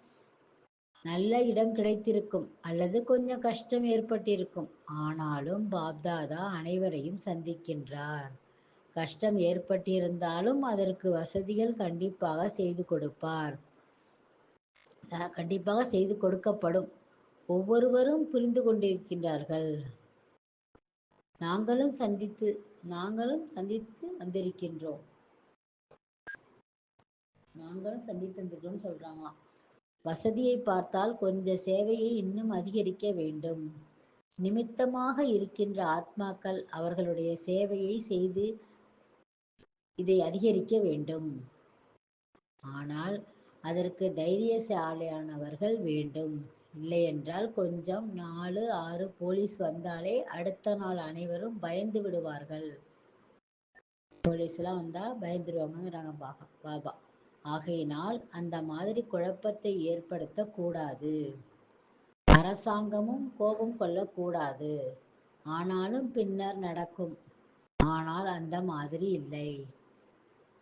நல்ல இடம் கிடைத்திருக்கும், அல்லது கொஞ்சம் கஷ்டம் ஏற்பட்டிருக்கும். ஆனாலும் பாப்தாதா அனைவரையும் சந்திக்கின்றார். கஷ்டம் ஏற்பட்டிருந்தாலும் அதற்கு வசதிகள் கண்டிப்பாக செய்து கொடுப்பார், கண்டிப்பாக செய்து கொடுக்கப்படும். ஒவ்வொருவரும் புரிந்து கொண்டிருக்கின்றார்கள். நாங்களும் சந்தித்து வந்திருக்கின்றோம். சொல்றாங்களாம். வசதியை பார்த்தால் கொஞ்சம் சேவையை இன்னும் அதிகரிக்க வேண்டும். நிமித்தமாக இருக்கின்ற ஆத்மாக்கள் அவர்களுடைய சேவையை செய்து இதை அதிகரிக்க வேண்டும். ஆனால் அதற்கு தைரியசாலியானவர்கள் வேண்டும். இல்லையென்றால் கொஞ்சம் 4-6 போலீஸ் வந்தாலே அடுத்த நாள் அனைவரும் பயந்து விடுவார்கள். போலீஸ்லாம் வந்தா பயந்துருவாங்கிறாங்க பாபா. ஆகையினால் அந்த மாதிரி குழப்பத்தை ஏற்படுத்த கூடாது. அரசாங்கமும் கோபம் கொள்ளக்கூடாது. ஆனாலும் பின்னர் நடக்கும். ஆனால் அந்த மாதிரி இல்லை.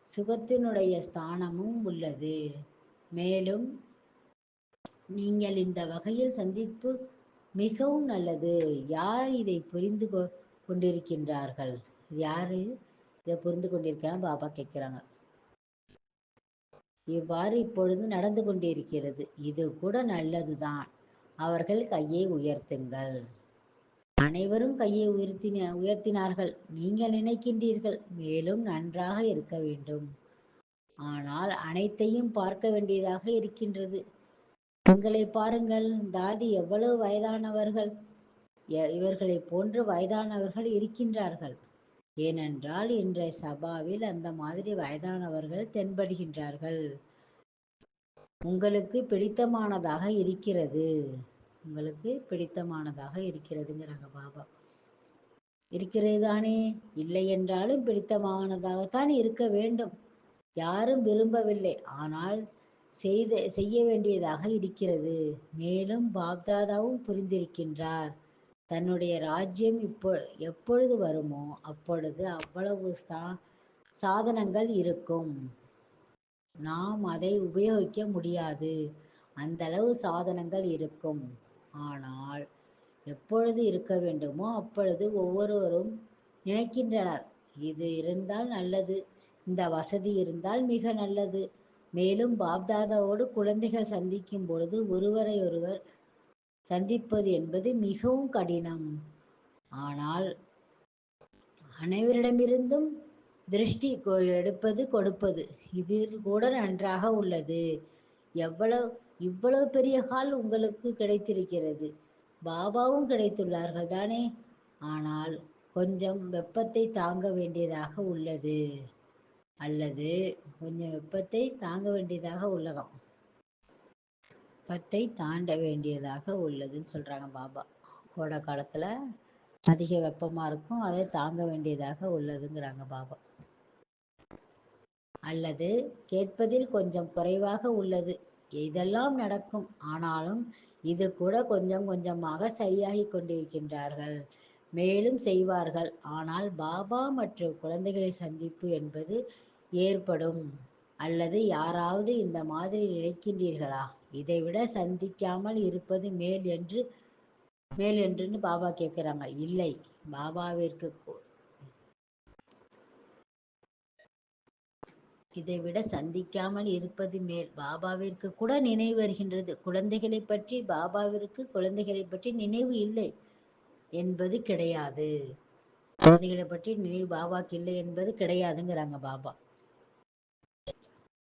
சுகத்தினுடைய ஸ்தானமும் உள்ளது. மேலும் நீங்கள் இந்த வகையில் சந்திப்பு மிகவும் நல்லது. யார் இதை புரிந்து கொண்டிருக்கின்றார்கள்? யாரு இதை புரிந்து கொண்டிருக்காங்க? பாபா கேட்கிறாங்க. இவ்வாறு இப்பொழுது நடந்து கொண்டிருக்கிறது. இது கூட நல்லதுதான். அவர்கள் கையை உயர்த்துங்கள். அனைவரும் கையை உயர்த்தினார்கள். நீங்கள் நினைக்கின்றீர்கள் மேலும் நன்றாக இருக்க வேண்டும். ஆனால் அனைத்தையும் பார்க்க வேண்டியதாக இருக்கின்றது. உங்களை பாருங்கள், தாதி எவ்வளவு வயதானவர்கள். இவர்களை போன்று வயதானவர்கள் இருக்கின்றார்கள். ஏனென்றால் இன்றைய சபாவில் அந்த மாதிரி வயதானவர்கள் தென்படுகின்றார்கள். உங்களுக்கு பிடித்தமானதாக இருக்கிறது, உங்களுக்கு பிடித்தமானதாக இருக்கிறதுங்கிறாங்க பாபா. இருக்கிறது தானே? இல்லை என்றாலும் பிடித்தமானதாகத்தான் இருக்க வேண்டும். யாரும் விரும்பவில்லை. ஆனால் செய்ய வேண்டியதாக இருக்கிறது. மேலும் பாப்தாதாவும் புரிந்திருக்கின்றார். தன்னுடைய ராஜ்யம் எப்பொழுது வருமோ அப்பொழுது அவ்வளவு சாதனங்கள் இருக்கும். நாம் அதை உபயோகிக்க முடியாது. அந்த அளவு சாதனங்கள் இருக்கும். ஆனால் எப்பொழுது இருக்க வேண்டுமோ அப்பொழுது ஒவ்வொருவரும் நினைக்கின்றனர், இது இருந்தால் நல்லது, இந்த வசதி இருந்தால் மிக நல்லது. மேலும் பாப்தாதாவோடு குழந்தைகள் சந்திக்கும் பொழுது ஒருவரை ஒருவர் சந்திப்பது என்பது மிகவும் கடினம். ஆனால் அனைவரிடமிருந்தும் திருஷ்டி எடுப்பது கொடுப்பது இதில் கூட நன்றாக உள்ளது. இவ்வளவு பெரிய ஹால் உங்களுக்கு கிடைத்திருக்கிறது, பாபாவும் கிடைத்துள்ளார்கள் தானே. ஆனால் கொஞ்சம் வெப்பத்தை தாங்க வேண்டியதாக உள்ளது, அல்லது கொஞ்சம் வெப்பத்தை தாங்க வேண்டியதாக உள்ளதாம், வெப்பத்தை தாண்ட வேண்டியதாக உள்ளதுன்னு சொல்றாங்க பாபா. கோடை காலத்துல அதிக வெப்பமா இருக்கும், அதை தாங்க வேண்டியதாக உள்ளதுங்கிறாங்க பாபா. அல்லது கேட்பதில் கொஞ்சம் குறைவாக உள்ளது, இதெல்லாம் நடக்கும். ஆனாலும் இது கூட கொஞ்சம் கொஞ்சமாக சரியாகி கொண்டிருக்கின்றார்கள், மேலும் செய்வார்கள். ஆனால் பாபா மற்றும் குழந்தைகளை சந்திப்பு என்பது ஏற்படும். அல்லது யாராவது இந்த மாதிரி நினைக்கின்றீர்களா? இதைவிட சந்திக்காமல் இருப்பது மேல் என்றுன்னு பாபா கேட்கிறாங்க. இல்லை, பாபாவிற்கு இதைவிட சந்திக்காமல் இருப்பது மேல். பாபாவிற்கு கூட நினைவு வருகின்றது. குழந்தைகளை பற்றி பாபாவிற்கு குழந்தைகளை பற்றி நினைவு இல்லை என்பது கிடையாது. குழந்தைகளை பற்றி நினைவு பாபாக்கு இல்லை என்பது கிடையாதுங்கிறாங்க பாபா.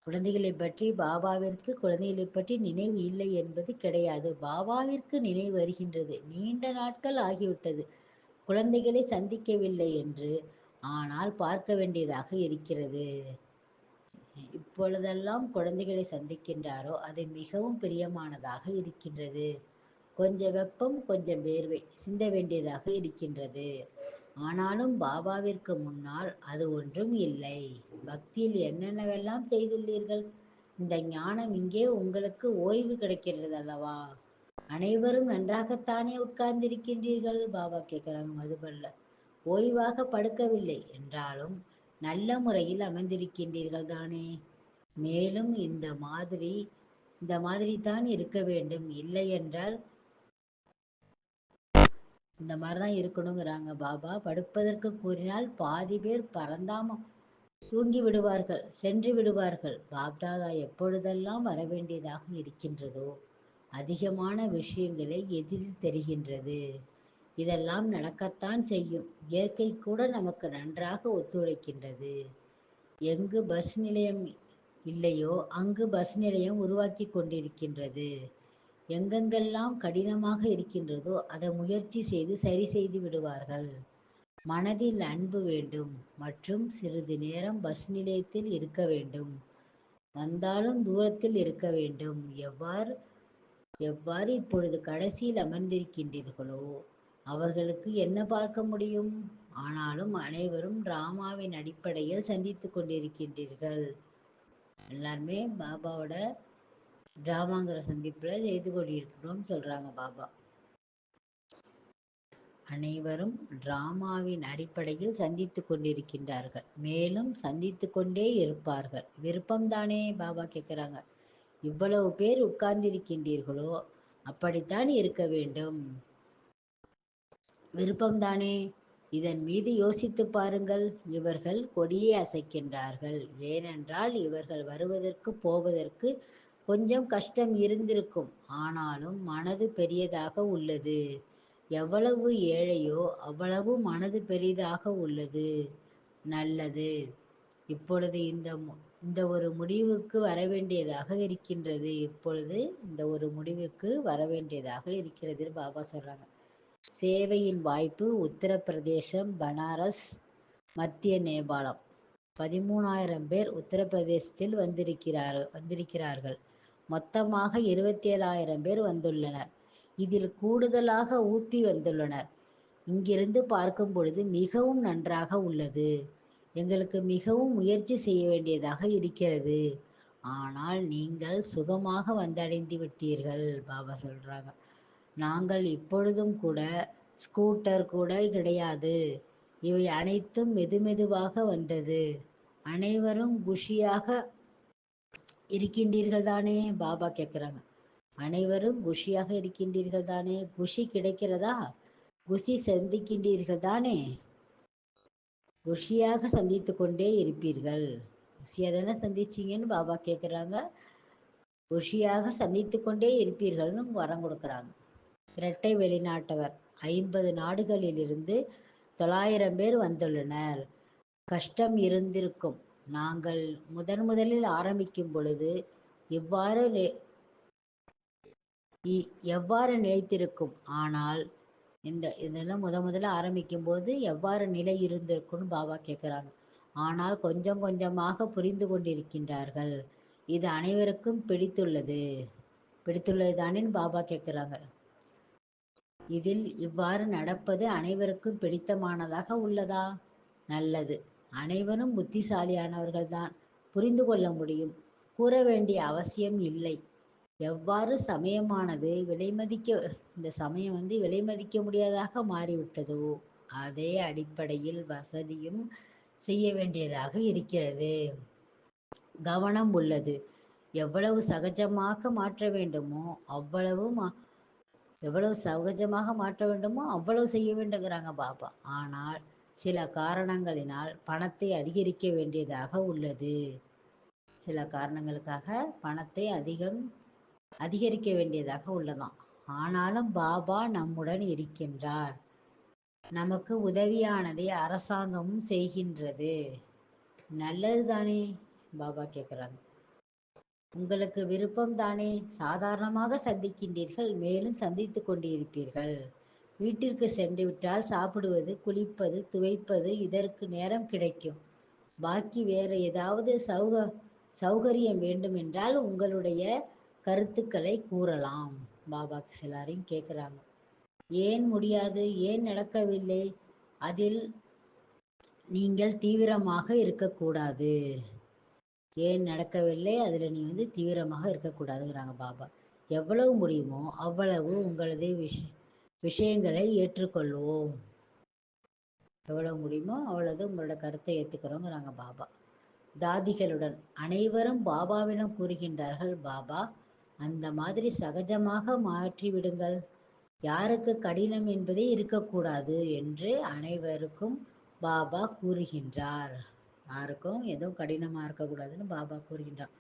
குழந்தைகளை பற்றி பாபாவிற்கு குழந்தைகளை பற்றி நினைவு இல்லை என்பது கிடையாது. பாபாவிற்கு நினைவு வருகின்றது. நீண்ட நாட்கள் ஆகிவிட்டது குழந்தைகளை சந்திக்கவில்லை என்று, ஆனால் பார்க்க வேண்டியதாக இருக்கிறது. இப்பொழுதெல்லாம் குழந்தைகளை சந்திக்கின்றாரோ அது மிகவும் பிரியமானதாக இருக்கின்றது. கொஞ்சம் வெப்பம், கொஞ்சம் வேர்வை சிந்த வேண்டியதாக இருக்கின்றது. ஆனாலும் பாபாவிற்கு முன்னால் அது ஒன்றும் இல்லை. பக்தியில் என்னென்னவெல்லாம் செய்துள்ளீர்கள், இந்த ஞானம் இங்கே உங்களுக்கு ஓய்வு கிடைக்கிறது அல்லவா? அனைவரும் நன்றாகத்தானே உட்கார்ந்திருக்கின்றீர்கள்? பாபா கேட்கிறாங்க மதுபல்ல. ஓய்வாக படுக்கவில்லை என்றாலும் நல்ல முறையில் அமர்ந்திருக்கின்றீர்கள் தானே. மேலும் இந்த மாதிரி தான் இருக்க வேண்டும். இல்லை என்றால் இந்த மாதிரிதான் இருக்கணுங்கிறாங்க பாபா. படுப்பதற்கு கூறினால் பாதி பேர் பரந்தாம தூங்கி விடுவார்கள், சென்று விடுவார்கள். பாப்தாதா எப்பொழுதெல்லாம் வரவேண்டியதாக இருக்கின்றதோ அதிகமான விஷயங்களை எதிரில் தெரிகின்றது. இதெல்லாம் நடக்கத்தான் செய்யும். இயற்கை கூட நமக்கு நன்றாக ஒத்துழைக்கின்றது. எங்கு பஸ் நிலையம் இல்லையோ அங்கு பஸ் நிலையம் உருவாக்கி கொண்டிருக்கின்றது. எங்கெங்கெல்லாம் கடினமாக இருக்கின்றதோ அதை முயற்சி செய்து சரி செய்து விடுவார்கள். மனதில் அன்பு வேண்டும் மற்றும் சிறிது நேரம் பஸ் நிலையத்தில் இருக்க வேண்டும். வந்தாலும் தூரத்தில் இருக்க வேண்டும். எவ்வாறு இப்பொழுது கடைசியில் அமர்ந்திருக்கின்றீர்களோ அவர்களுக்கு என்ன பார்க்க முடியும்? ஆனாலும் அனைவரும் டிராமாவின் அடிப்படையில் சந்தித்துக் கொண்டிருக்கின்றீர்கள். எல்லாருமே பாபாவோட டிராமாங்கிற சந்திப்புல செய்து கொண்டிருக்கிறோம் சொல்றாங்க பாபா. அனைவரும் டிராமாவின் அடிப்படையில் சந்தித்துக் கொண்டிருக்கின்றார்கள், மேலும் சந்தித்து கொண்டே இருப்பார்கள். விருப்பம்தானே? பாபா கேட்கிறாங்க. இவ்வளவு பேர் உட்கார்ந்திருக்கின்றீர்களோ அப்படித்தான் இருக்க வேண்டும். விருப்பம்தானே? இதன் மீது யோசித்து பாருங்கள். இவர்கள் கொடியை அசைக்கின்றார்கள். ஏனென்றால் இவர்கள் வருவதற்கு போவதற்கு கொஞ்சம் கஷ்டம் இருந்திருக்கும். ஆனாலும் மனது பெரியதாக உள்ளது. எவ்வளவு ஏழையோ அவ்வளவு மனது பெரிதாக உள்ளது. நல்லது. இப்பொழுது இந்த ஒரு முடிவுக்கு வரவேண்டியதாக இருக்கின்றது. இப்பொழுது இந்த ஒரு முடிவுக்கு வரவேண்டியதாக இருக்கிறது பாபா சொல்றாங்க. சேவையின் வாய்ப்பு உத்தரப்பிரதேசம், பனாரஸ், மத்திய நேபாளம். 13,000 பேர் உத்தரப்பிரதேசத்தில் வந்திருக்கிறார்கள். மொத்தமாக 27,000 பேர் வந்துள்ளனர். இதில் கூடுதலாக ஊப்பி வந்துள்ளனர். இங்கிருந்து பார்க்கும் பொழுது மிகவும் நன்றாக உள்ளது. எங்களுக்கு மிகவும் முயற்சி செய்ய வேண்டியதாக இருக்கிறது. ஆனால் நீங்கள் சுகமாக வந்தடைந்து விட்டீர்கள். பாபா சொல்றாங்க, நாங்கள் இப்பொழுதும் கூட ஸ்கூட்டர் கூட கிடையாது. இவை அனைத்தும் மெதுமெதுவாக வந்தது. அனைவரும் குஷியாக இருக்கின்றீர்கள் தானே? பாபா கேட்குறாங்க, அனைவரும் குஷியாக இருக்கின்றீர்கள் தானே? குஷி கிடைக்கிறதா? குஷி சந்திக்கின்றீர்கள் தானே? குஷியாக சந்தித்து கொண்டே இருப்பீர்கள். குஷியாக தானே சந்திச்சிங்கன்னு பாபா கேட்குறாங்க. குஷியாக சந்தித்து கொண்டே இருப்பீர்கள்னு வரம் கொடுக்குறாங்க. இரட்டை வெளிநாட்டவர் 50 நாடுகளிலிருந்து 900 பேர் வந்துள்ளனர். கஷ்டம் இருந்திருக்கும். நாங்கள் முதலில் ஆரம்பிக்கும் பொழுது இவ்வாறு எவ்வாறு நிலைத்திருக்கும். ஆனால் இதெல்லாம் முதல்ல ஆரம்பிக்கும் போது எவ்வாறு நிலை இருந்திருக்கும்னு பாபா கேட்குறாங்க. ஆனால் கொஞ்சம் கொஞ்சமாக புரிந்து கொண்டிருக்கின்றார்கள். இது அனைவருக்கும் பிடித்துள்ளது தானேன்னு பாபா கேட்குறாங்க. இதில் இவ்வாறு நடப்பது அனைவருக்கும் பிடித்தமானதாக உள்ளதா? நல்லது. அனைவரும் புத்திசாலியானவர்கள்தான், புரிந்து கொள்ள முடியும். கூற வேண்டிய அவசியம் இல்லை. எவ்வாறு சமயமானது இந்த சமயம் விலைமதிக்க முடியாததாக மாறிவிட்டதோ, அதே அடிப்படையில் வசதியும் செய்ய வேண்டியதாக இருக்கிறது. கவனம் உள்ளது. எவ்வளவு சகஜமாக மாற்ற வேண்டுமோ அவ்வளவு செய்ய வேண்டுங்கிறாங்க பாபா. ஆனால் சில காரணங்களினால் பணத்தை அதிகரிக்க வேண்டியதாக உள்ளது. சில காரணங்களுக்காக பணத்தை அதிகரிக்க வேண்டியதாக உள்ளதாம். ஆனாலும் பாபா நம்முடன் இருக்கின்றார். நமக்கு உதவியானதை அரசாங்கமும் செய்கின்றது. நல்லது தானே? பாபா கேட்குறாங்க, உங்களுக்கு விருப்பம் தானே? சாதாரணமாக சந்திக்கின்றீர்கள், மேலும் சந்தித்து கொண்டிருப்பீர்கள். வீட்டிற்கு சென்று விட்டால் சாப்பிடுவது, குளிப்பது, துவைப்பது இதற்கு நேரம் கிடைக்கும். பாக்கி வேறு ஏதாவது சௌகரியம் வேண்டுமென்றால் உங்களுடைய கருத்துக்களை கூறலாம். பாபா எல்லாரையும் கேட்குறாங்க, ஏன் முடியாது, ஏன் நடக்கவில்லை, அதில் நீங்கள் தீவிரமாக இருக்கக்கூடாது. ஏன் நடக்கவில்லை, அதில் நீ தீவிரமாக இருக்கக்கூடாதுங்கிறாங்க பாபா. எவ்வளவு முடியுமோ அவ்வளவு உங்களது விஷயங்களை ஏற்றுக்கொள்வோம். எவ்வளவு முடியுமோ அவ்வளவு உங்களோட கருத்தை ஏற்றுக்கிறோங்கிறாங்க பாபா. தாதிகளுடன் அனைவரும் பாபாவிடம் கூறுகின்றார்கள், பாபா அந்த மாதிரி சகஜமாக மாற்றிவிடுங்கள். யாருக்கு கடினம் என்பதே இருக்கக்கூடாது என்று அனைவருக்கும் பாபா கூறுகின்றார். யாருக்கும் எதுவும் கடினமாக இருக்கக்கூடாதுன்னு பாபா கூறுகின்றார்.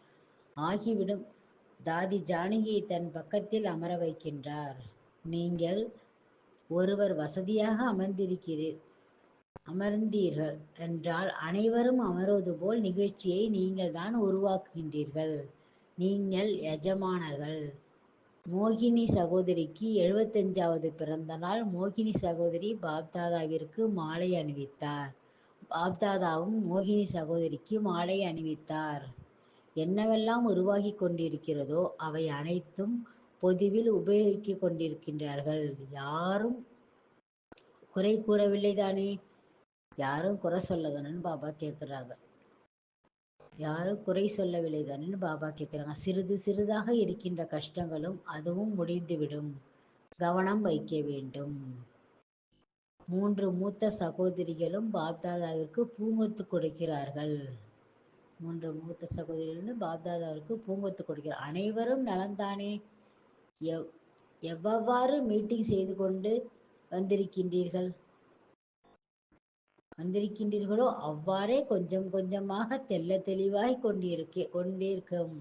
ஆகிவிடும். தாதி ஜானகியை தன் பக்கத்தில் அமர வைக்கின்றார். நீங்கள் ஒருவர் வசதியாக அமர்ந்தீர்கள் என்றால் அனைவரும் அமர்வது போல் நிகழ்ச்சியை நீங்கள் தான் உருவாக்குகின்றீர்கள். நீங்கள் எஜமானர்கள். மோகினி சகோதரிக்கு 75வது பிறந்த நாள். மோகினி சகோதரி பாப்தாதாவிற்கு மாலை அணிவித்தார். பாப்தாதாவும் மோகினி சகோதரிக்கு மாலை அணிவித்தார். என்னவெல்லாம் உருவாகி கொண்டிருக்கிறதோ அவை அனைத்தும் பொதுவில் உபயோகிக்க கொண்டிருக்கின்றார்கள். யாரும் குறை கூறவில்லை தானே? யாரும் குறை சொல்லதானு பாபா கேட்குறாங்க. யாரும் குறை சொல்லவில்லை தானே பாபா கேட்குறாங்க. சிறிது சிறிதாக இருக்கின்ற கஷ்டங்களும் அதுவும் முடிந்துவிடும். கவனம் வைக்க வேண்டும். 3 மூத்த சகோதரிகளும் பாப்தாதாவிற்கு பூங்கொத்து கொடுக்கிறார்கள். 3 மூத்த சகோதரிகள் பாப்தாதாவிற்கு பூங்கொத்து கொடுக்கிறார். அனைவரும் நலந்தானே? எவ்வாறு மீட்டிங் செய்து கொண்டு வந்திருக்கின்றீர்களோ அவ்வாறே கொஞ்சம் கொஞ்சமாக தெல்ல தெளிவாய் கொண்டிருக்கும்.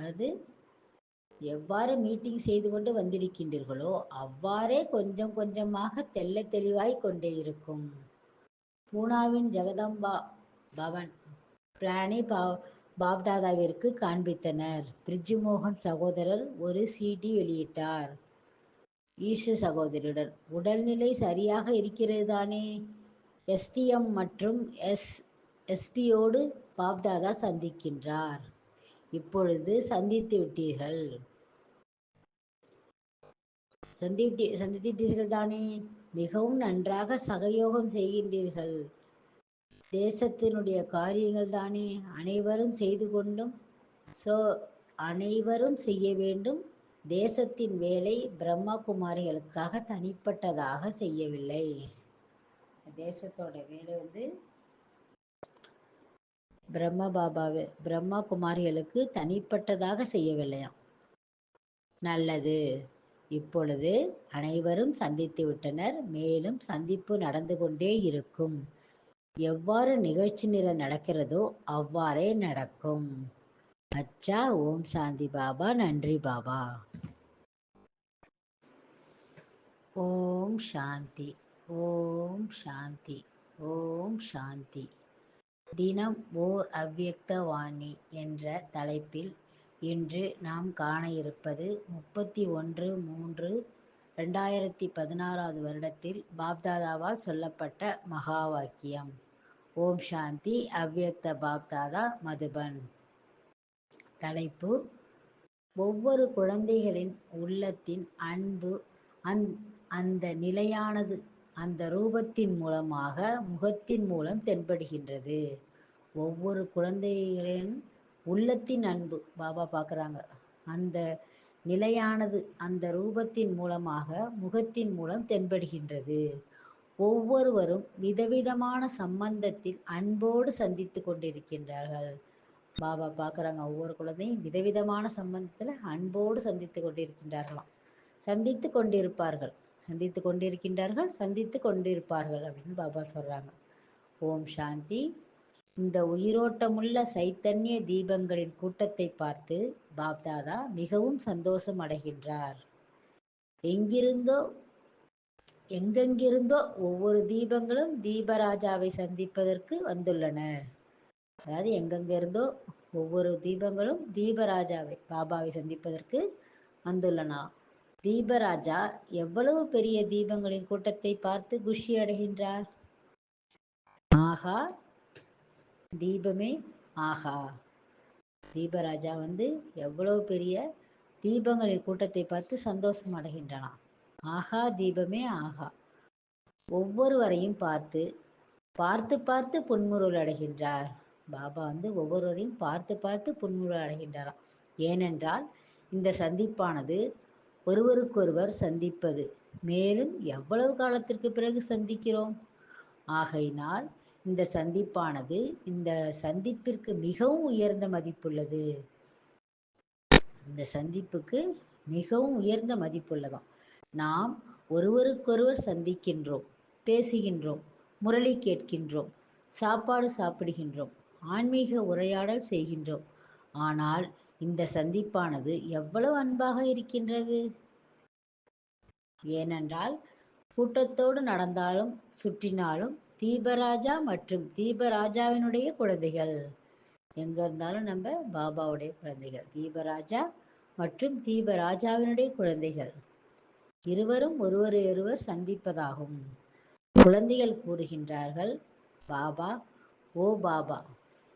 அது எவ்வாறு மீட்டிங் செய்து கொண்டு வந்திருக்கின்றீர்களோ அவ்வாறே கொஞ்சம் கொஞ்சமாக தெல்ல தெளிவாய் கொண்டே இருக்கும். பூனாவின் ஜெகதம்பா பவன் பிளானை பாப்தாதாவிற்கு காண்பித்தனர். பிரிட்ஜுமோகன் சகோதரர் ஒரு CD வெளியிட்டார். ஈசு சகோதரியுடன் உடல்நிலை சரியாக இருக்கிறது தானே? STM மற்றும் SPயோடு பாப்தாதா சந்திக்கின்றார். இப்பொழுது சந்தித்தீர்கள் தானே? மிகவும் நன்றாக சகயோகம் செய்கின்றீர்கள். தேசத்தினுடைய காரியங்கள் தானே அனைவரும் செய்து கொண்டும் அனைவரும் செய்ய வேண்டும். தேசத்தின் வேலை பிரம்மா குமாரிகளுக்காக தனிப்பட்டதாக செய்யவில்லை. தேசத்தோட வேலை பிரம்மா குமாரிகளுக்கு தனிப்பட்டதாக செய்யவில்லையாம். நல்லது. இப்பொழுது அனைவரும் சந்தித்து விட்டனர். மேலும் சந்திப்பு நடந்து கொண்டே இருக்கும். எவ்வாறு நிகழ்ச்சி நிரல் நடக்கிறதோ அவ்வாறே நடக்கும். அச்சா. ஓம் சாந்தி பாபா. நன்றி பாபா. ஓம் சாந்தி. ஓம் சாந்தி. ஓம் சாந்தி. தினம் ஓர் அவ்யக்த வாணி என்ற தலைப்பில் இன்று நாம் காண இருப்பது 31/3/2016 வருடத்தில் பாப்தாதாவால் சொல்லப்பட்ட மகா வாக்கியம். ஓம் சாந்தி. அவ்யக்த பாப்தாதா, மதுபன். தலைப்பு: ஒவ்வொரு குழந்தைகளின் உள்ளத்தின் அன்பு அந்த நிலையானது அந்த ரூபத்தின் மூலமாக முகத்தின் மூலம் தென்படுகின்றது. ஒவ்வொரு குழந்தைகளின் உள்ளத்தின் அன்பு பாபா பார்க்குறாங்க. அந்த நிலையானது அந்த ரூபத்தின் மூலமாக முகத்தின் மூலம் தென்படுகின்றது. ஒவ்வொருவரும் விதவிதமான சம்பந்தத்தில் அன்போடு சந்தித்து கொண்டிருக்கின்றார்கள். பாபா பார்க்குறாங்க, ஒவ்வொரு குழந்தையும் விதவிதமான சம்பந்தத்தில் அன்போடு சந்தித்து கொண்டிருக்கின்றார்களாம். சந்தித்து கொண்டிருப்பார்கள், சந்தித்து கொண்டிருக்கின்றார்கள், சந்தித்து கொண்டிருப்பார்கள் அப்படின்னு பாபா சொல்கிறாங்க. ஓம் சாந்தி. இந்த உயிரோட்டமுள்ள சைத்தன்ய தீபங்களின் கூட்டத்தை பார்த்து பாப்தாதா மிகவும் சந்தோஷம் அடைகின்றார். எங்கெங்கிருந்தோ ஒவ்வொரு தீபங்களும் தீபராஜாவை சந்திப்பதற்கு வந்துள்ளனர். அதாவது எங்கெங்கிருந்தோ ஒவ்வொரு தீபங்களும் தீபராஜாவை பாபாவை சந்திப்பதற்கு வந்துள்ளன. தீபராஜா எவ்வளவு பெரிய தீபங்களின் கூட்டத்தை பார்த்து குஷி அடைகின்றார். ஆகா, தீபமே ஆகா. தீபராஜா எவ்வளவு பெரிய தீபங்களின் கூட்டத்தை பார்த்து சந்தோஷம் அடைகின்றன. ஆகா, தீபமே ஆகா. ஒவ்வொருவரையும் பார்த்து பார்த்து பார்த்து புன்முறுவல் அடைகின்றார். பாபா ஒவ்வொருவரையும் பார்த்து பார்த்து புன்முறுவல் அடைகின்றாராம். ஏனென்றால் இந்த சந்திப்பானது ஒருவருக்கொருவர் சந்திப்பது. மேலும் எவ்வளவு காலத்திற்கு பிறகு சந்திக்கிறோம். ஆகையினால் இந்த சந்திப்பானது இந்த சந்திப்பிற்கு மிகவும் உயர்ந்த மதிப்புள்ளது. இந்த சந்திப்புக்கு மிகவும் உயர்ந்த மதிப்புள்ளதாம். நாம் ஒருவருக்கொருவர் சந்திக்கின்றோம், பேசுகின்றோம், முரளி கேட்கின்றோம், சாப்பாடு சாப்பிடுகின்றோம், ஆன்மீக உரையாடல் செய்கின்றோம். ஆனால் இந்த சந்திப்பானது எவ்வளவு அன்பாக இருக்கின்றது. ஏனென்றால் கூட்டத்தோடு நடந்தாலும் சுற்றினாலும் தீபராஜா மற்றும் தீபராஜாவினுடைய குழந்தைகள். எங்க இருந்தாலும் நம்ம பாபாவுடைய குழந்தைகள். தீபராஜா மற்றும் தீபராஜாவினுடைய குழந்தைகள் இருவரும் ஒருவரையொருவர் சந்திப்பதாகும். குழந்தைகள் கூறுகின்றார்கள், பாபா, ஓ பாபா.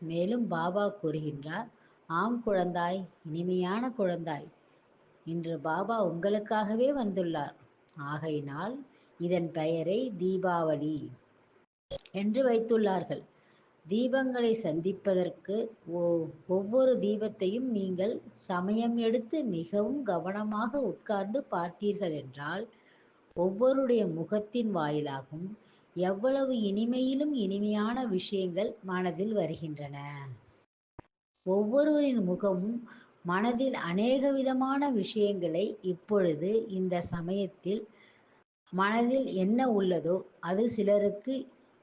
மேலும் பாபா கூறுகின்றார், ஆம் குழந்தாய், இனிமையான குழந்தாய், இன்று பாபா உங்களுக்காகவே வந்துள்ளார். ஆகையினால் இதன் பெயரை தீபாவளி என்று வைத்துள்ளார்கள். தீபங்களை சந்திப்பதற்கு ஒவ்வொரு தீபத்தையும் நீங்கள் சமயம் எடுத்து மிகவும் கவனமாக உட்கார்ந்து பார்த்தீர்கள் என்றால் ஒவ்வொருடைய முகத்தின் வாயிலாகவும் எவ்வளவு இனிமையிலும் இனிமையான விஷயங்கள் மனதில் வருகின்றன. ஒவ்வொருவரின் முகமும் மனதில் அநேக விதமான விஷயங்களை இப்பொழுது இந்த சமயத்தில் மனதில் என்ன உள்ளதோ அது சிலருக்கு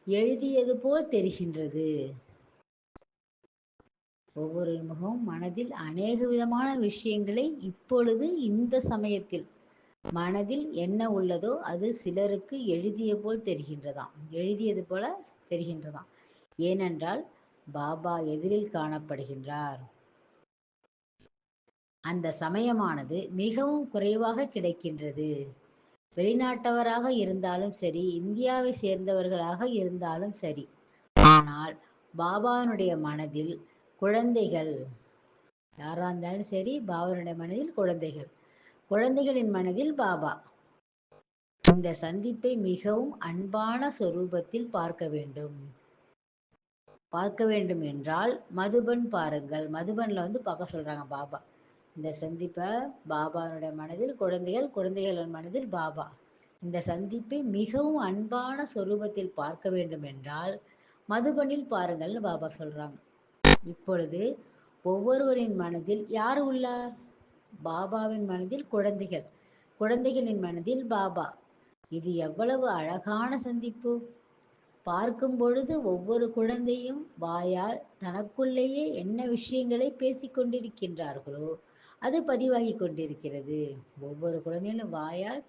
எழுதியது போல் தெரிகின்றது. ஒவ்வொரு முகமும் மனதில் அநேக விதமான விஷயங்களை இப்பொழுது இந்த சமயத்தில் மனதில் என்ன உள்ளதோ அது சிலருக்கு எழுதிய போல் தெரிகின்றதாம், எழுதியது போல தெரிகின்றதாம். ஏனென்றால் பாபா எதிரில் காணப்படுகின்றார். அந்த சமயமானது மிகவும் குறைவாக கிடைக்கின்றது. வெளிநாட்டவராக இருந்தாலும் சரி, இந்தியாவை சேர்ந்தவர்களாக இருந்தாலும் சரி. ஆனால் பாபாவினுடைய மனதில் குழந்தைகள் யாரா இருந்தாலும் சரி, பாபாவினுடைய மனதில் குழந்தைகள், குழந்தைகளின் மனதில் பாபா. இந்த சந்திப்பை மிகவும் அன்பான சொரூபத்தில் பார்க்க வேண்டும். பார்க்க வேண்டும் என்றால் மதுபன் பாருங்கள். மதுபன்ல வந்து பார்க்க சொல்றாங்க பாபா. இந்த சந்திப்பை பாபாவுடைய மனதில் குழந்தைகள், குழந்தைகளின் மனதில் பாபா. இந்த சந்திப்பை மிகவும் அன்பான சொரூபத்தில் பார்க்க வேண்டும் என்றால் மதுபனில் பாருங்கள்னு பாபா சொல்றாங்க. இப்பொழுது ஒவ்வொருவரின் மனதில் யார் உள்ளார்? பாபாவின் மனதில் குழந்தைகள், குழந்தைகளின் மனதில் பாபா. இது எவ்வளவு அழகான சந்திப்பு! பார்க்கும் பொழுது ஒவ்வொரு குழந்தையும் வாயால் தனக்குள்ளேயே என்ன விஷயங்களை பேசிக் கொண்டிருக்கின்றார்களோ அது பதிவாகி கொண்டிருக்கிறது. ஒவ்வொரு குழந்தையும் வாயால்